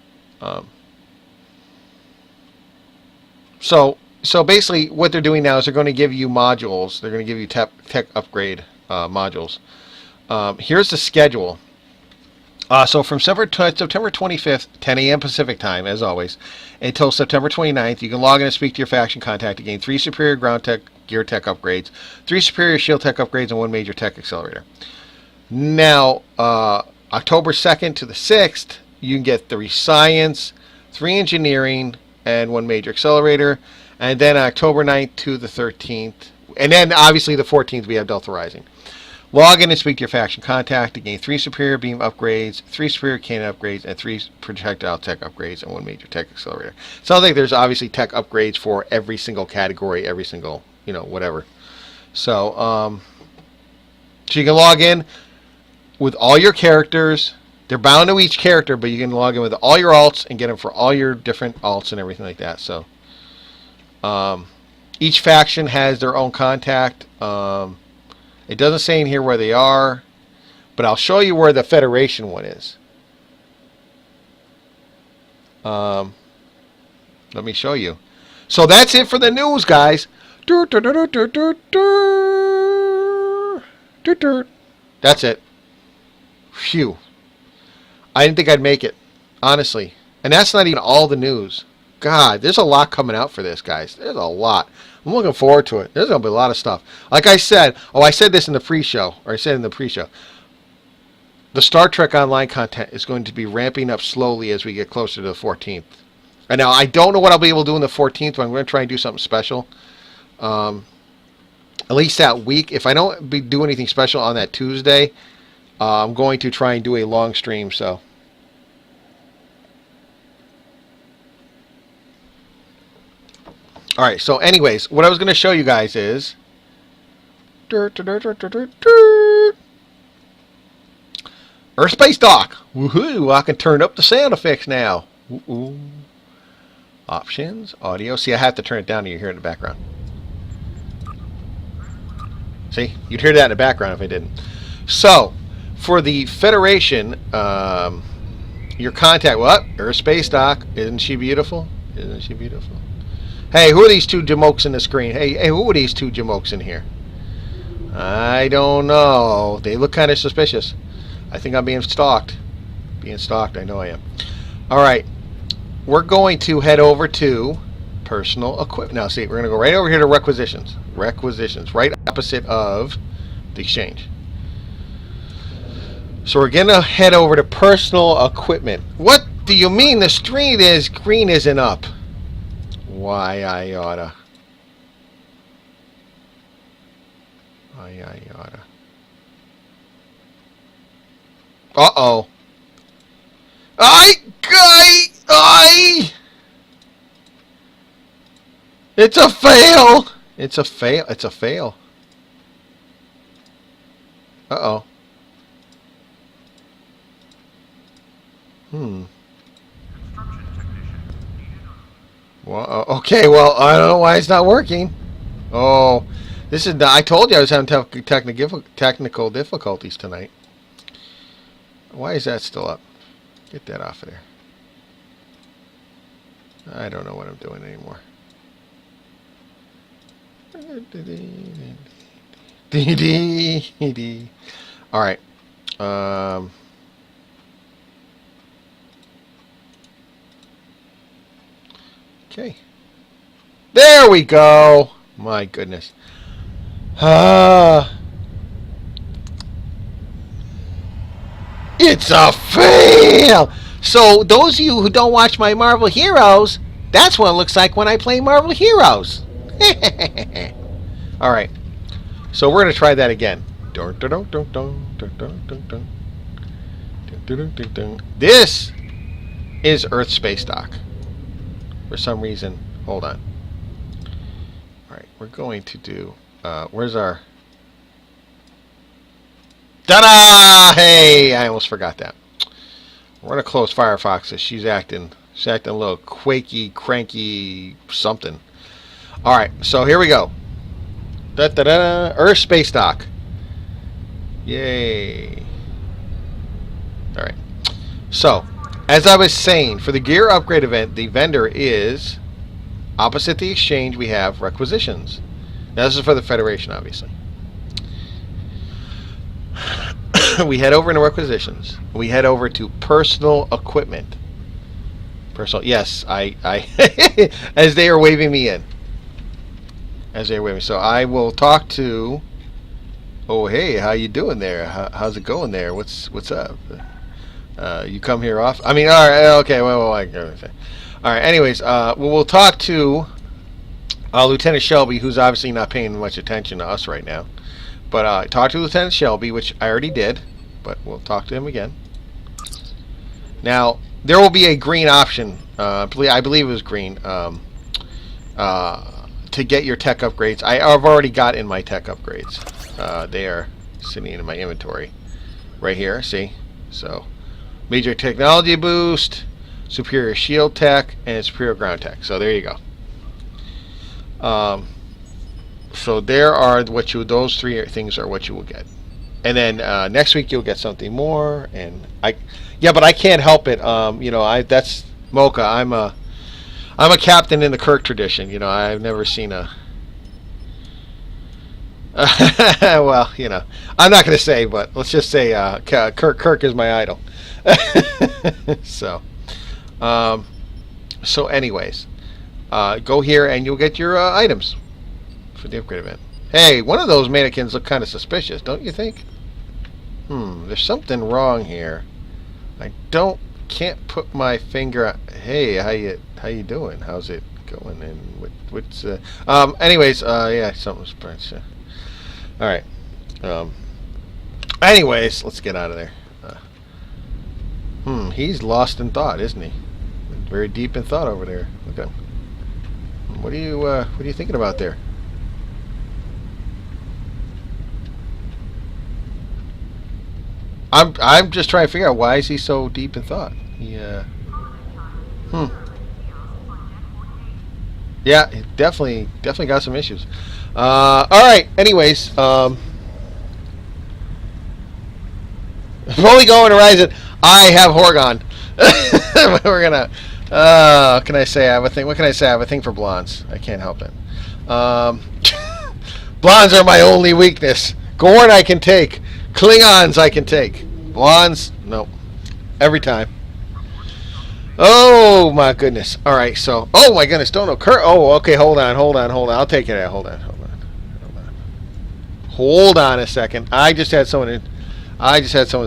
So basically, what they're doing now is they're going to give you modules. They're going to give you tech upgrade modules. Here's the schedule. So from September 25th, 10 a.m. Pacific time, as always, until September 29th, you can log in and speak to your faction contact to gain 3 superior ground tech, gear tech upgrades, 3 superior shield tech upgrades, and 1 major tech accelerator. Now, October 2nd to the 6th, you can get 3 science, 3 engineering, and 1 major accelerator. And then October 9th to the 13th, and then obviously the 14th, we have Delta Rising. Log in and speak to your faction contact to gain 3 superior beam upgrades, 3 superior cannon upgrades, and 3 projectile tech upgrades, and 1 major tech accelerator. So I think there's obviously tech upgrades for every single category, every single, whatever. So, so you can log in with all your characters. They're bound to each character, but you can log in with all your alts and get them for all your different alts and everything like that. So, each faction has their own contact. It doesn't say in here where they are, but I'll show you where the Federation one is. Let me show you. So that's it for the news, guys. That's it. Phew. I didn't think I'd make it, honestly. And that's not even all the news. God, there's a lot coming out for this, guys. There's a lot. I'm looking forward to it. There's going to be a lot of stuff. Like I said, I said this in the pre-show, or I said in the pre-show. The Star Trek Online content is going to be ramping up slowly as we get closer to the 14th. And now, I don't know what I'll be able to do on the 14th, but I'm going to try and do something special. At least that week. If I don't do anything special on that Tuesday, I'm going to try and do a long stream, so... Alright, so anyways, what I was going to show you guys is... Earth Space Dock! Woohoo! I can turn up the sound effects now. Ooh. Options, audio. See, I have to turn it down and you hear it in the background. See? You'd hear that in the background if I didn't. So, for the Federation, your contact... What? Earth Space Dock. Isn't she beautiful? Isn't she beautiful? Hey, who are these 2 jamokes in the screen? Hey, who are these 2 jamokes in here? I don't know. They look kind of suspicious. I think I'm being stalked. Being stalked, I know I am. Alright. We're going to head over to personal equipment. Now, see, we're going to go right over here to requisitions. Requisitions. Right opposite of the exchange. So we're going to head over to personal equipment. What do you mean the screen isn't up? Why I oughta. Uh-oh. It's a fail. It's a fail. It's a fail. Uh-oh. Well, okay, well, I don't know why it's not working. Oh, this is... I told you I was having technical difficulties tonight. Why is that still up? Get that off of there. I don't know what I'm doing anymore. Alright. Okay. There we go. My goodness. It's a fail. So those of you who don't watch my Marvel Heroes, that's what it looks like when I play Marvel Heroes. All right. So we're going to try that again. This is Earth Space Dock. For some reason, hold on. All right, we're going to do. Where's our? Ta-da! Hey, I almost forgot that. We're gonna close Firefox as she's acting She's acting a little quaky, cranky, something. All right, so here we go. Da da da. Earth space dock. Yay! All right. So, as I was saying, for the gear upgrade event, the vendor is opposite the exchange. We have requisitions. Now, this is for the Federation, obviously. We head over into requisitions. We head over to personal equipment. Personal, yes, I as they are waving me in. As they are waving. So I will talk to. Oh, hey, how you doing there? How's it going there? What's up? You come here off? I mean, all right, okay. Well, I all right. Anyways, we'll talk to Lieutenant Shelby, who's obviously not paying much attention to us right now. But talk to Lieutenant Shelby, which I already did, but we'll talk to him again. Now, there will be a green option. I believe it was green to get your tech upgrades. I've already got in my tech upgrades. They are sitting in my inventory right here. See? So, major technology boost, superior shield tech, and superior ground tech. So there you go. So there are those three things are what you will get, and then next week you'll get something more. And but I can't help it. That's Mocha. I'm a captain in the Kirk tradition. I've never seen a. Well, I'm not going to say, but let's just say Kirk is my idol. So anyways, go here and you'll get your items for the upgrade event. Hey, one of those mannequins look kind of suspicious, don't you think? There's something wrong here. I can't put my finger on. Hey, how you doing? How's it going? And what's anyways, yeah, something's pretty. All right. Anyways, let's get out of there. He's lost in thought, isn't he? Very deep in thought over there. Look at him. What are you thinking about there? I'm just trying to figure out why is he so deep in thought. Yeah. Yeah, he definitely got some issues. All right. Anyways, Holy Going Horizon. I have Horgon. We're gonna. What can I say? I have a thing. What can I say? I have a thing for blondes. I can't help it. Blondes are my only weakness. Gorn I can take. Klingons I can take. Blondes, nope. Every time. Oh my goodness. All right. So, oh my goodness. Don't know. Oh, okay. Hold on. I'll take it. Hold on. Hold on a second. I just had someone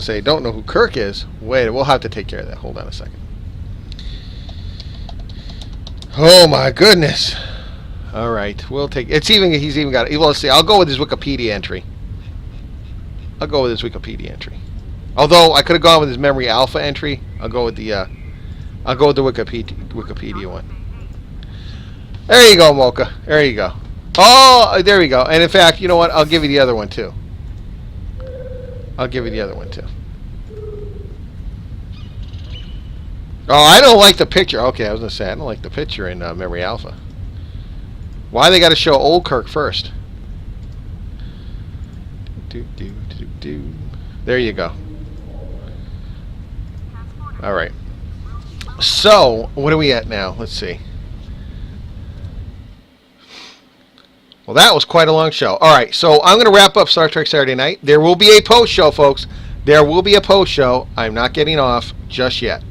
say, "Don't know who Kirk is." Wait, we'll have to take care of that. Hold on a second. Oh my goodness. All right, we'll take. He's even got. Well, let's see. I'll go with his Wikipedia entry. Although I could have gone with his Memory Alpha entry. I'll go with the Wikipedia one. There you go, Mocha. There you go. Oh, there we go. And in fact, you know what? I'll give you the other one too. Oh, I don't like the picture. Okay, I was gonna say I don't like the picture in Memory Alpha. Why they got to show old Kirk first? There you go. All right. So, what are we at now? Let's see. Well, that was quite a long show. All right, so I'm going to wrap up Star Trek Saturday Night. There will be a post show, folks. There will be a post show. I'm not getting off just yet.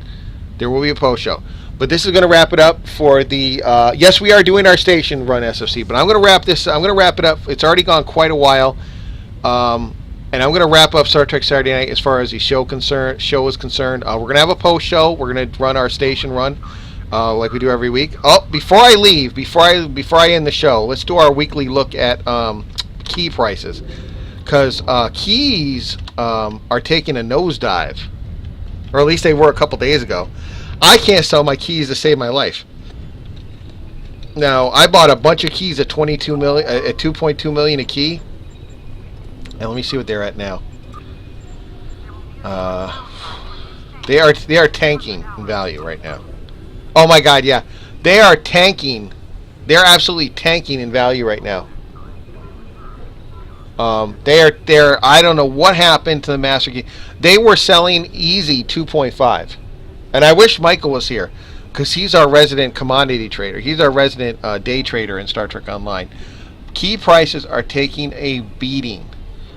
There will be a post show. But this is going to wrap it up for the... yes, we are doing our station run SFC, but I'm going to wrap this... I'm going to wrap it up. It's already gone quite a while. And I'm going to wrap up Star Trek Saturday Night as far as the show is concerned. We're going to have a post show. We're going to run our station run like we do every week. Oh, before I leave, before I end the show, let's do our weekly look at key prices. Because keys are taking a nosedive. Or at least they were a couple days ago. I can't sell my keys to save my life. Now, I bought a bunch of keys at $22 million, at $2.2 million a key. And let me see what they're at now. They are tanking in value right now. Oh my God, yeah. They are tanking. They're absolutely tanking in value right now. They're. I don't know what happened to the Master Key. They were selling easy 2.5, and I wish Michael was here, because he's our resident commodity trader. He's our resident day trader in Star Trek Online. Key prices are taking a beating.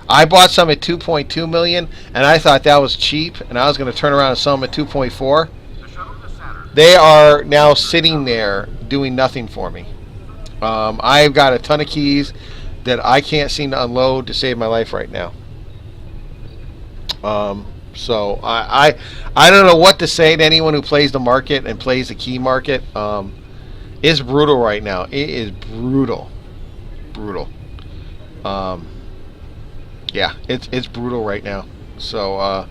I bought some at 2.2 million, and I thought that was cheap, and I was going to turn around and sell them at 2.4. They are now sitting there doing nothing for me. I've got a ton of keys that I can't seem to unload to save my life right now. So I don't know what to say to anyone who plays the market and plays the key market. It's brutal right now. It is brutal. Yeah, it's brutal right now. So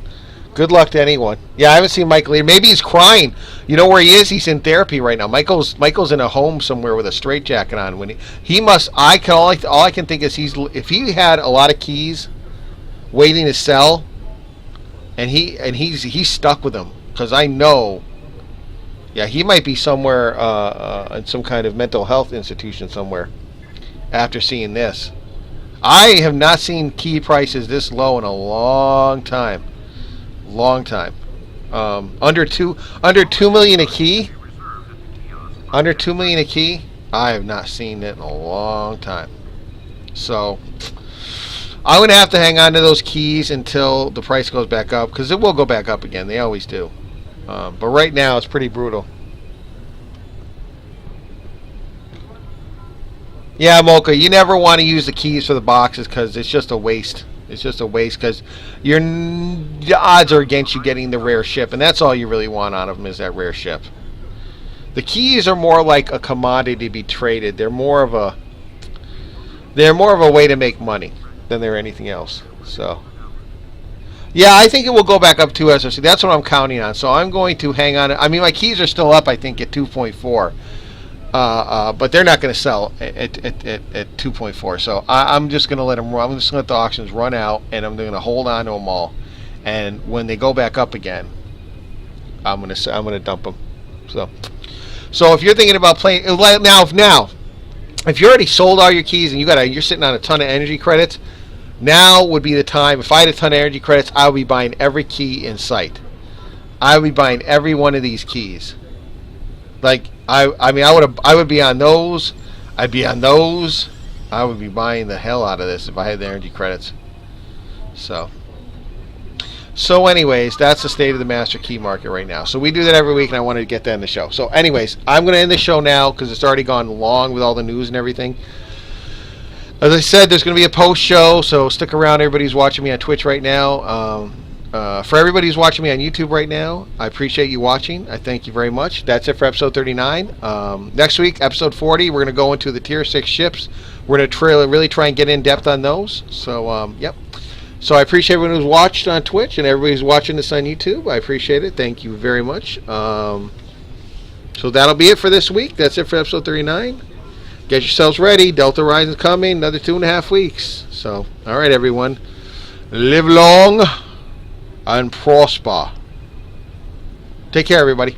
good luck to anyone. Yeah, I haven't seen Michael here. Maybe he's crying. You know where he is? He's in therapy right now. Michael's in a home somewhere with a straitjacket on. When he must. All I can think is if he had a lot of keys waiting to sell, and he's stuck with them, because I know. Yeah, he might be somewhere in some kind of mental health institution somewhere after seeing this. I have not seen key prices this low in a long time. Under 2 million a key. Under 2 million a key. I have not seen it in a long time. So I'm going to have to hang on to those keys until the price goes back up, because it will go back up again. They always do. But right now it's pretty brutal. Yeah, Mocha, you never want to use the keys for the boxes, because it's just a waste. It's just a waste, because the odds are against you getting the rare ship, and that's all you really want out of them is that rare ship. The keys are more like a commodity to be traded. They're more of a way to make money than they're anything else. So, yeah, I think it will go back up to SOC. That's what I'm counting on. So I'm going to hang on. I mean, my keys are still up, I think, at 2.4. But they're not going to sell at 2.4. So I'm just going to let them run. I'm just going to let the auctions run out, and I'm going to hold on to them all. And when they go back up again, I'm going to dump them. So if you're thinking about playing now, if you already sold all your keys and you're sitting on a ton of energy credits, now would be the time. If I had a ton of energy credits, I would be buying every key in sight. I would be buying every one of these keys. Like I would be on those. I'd be on those. I would be buying the hell out of this if I had the energy credits. So anyways, that's the state of the master key market right now. So we do that every week, and I wanted to get that in the show. So anyways, I'm going to end the show now because it's already gone long with all the news and everything. As I said, there's going to be a post show, so stick around. Everybody's watching me on Twitch right now. For everybody who's watching me on YouTube right now, I appreciate you watching. I thank you very much. That's it for episode 39. Next week, episode 40, we're going to go into the Tier 6 ships. We're going to really try and get in depth on those. So, yep. So I appreciate everyone who's watched on Twitch and everybody who's watching this on YouTube. I appreciate it. Thank you very much. So that'll be it for this week. That's it for episode 39. Get yourselves ready. Delta Rising's coming. Another 2.5 weeks. So, all right, everyone. Live long and prosper. Take care, everybody.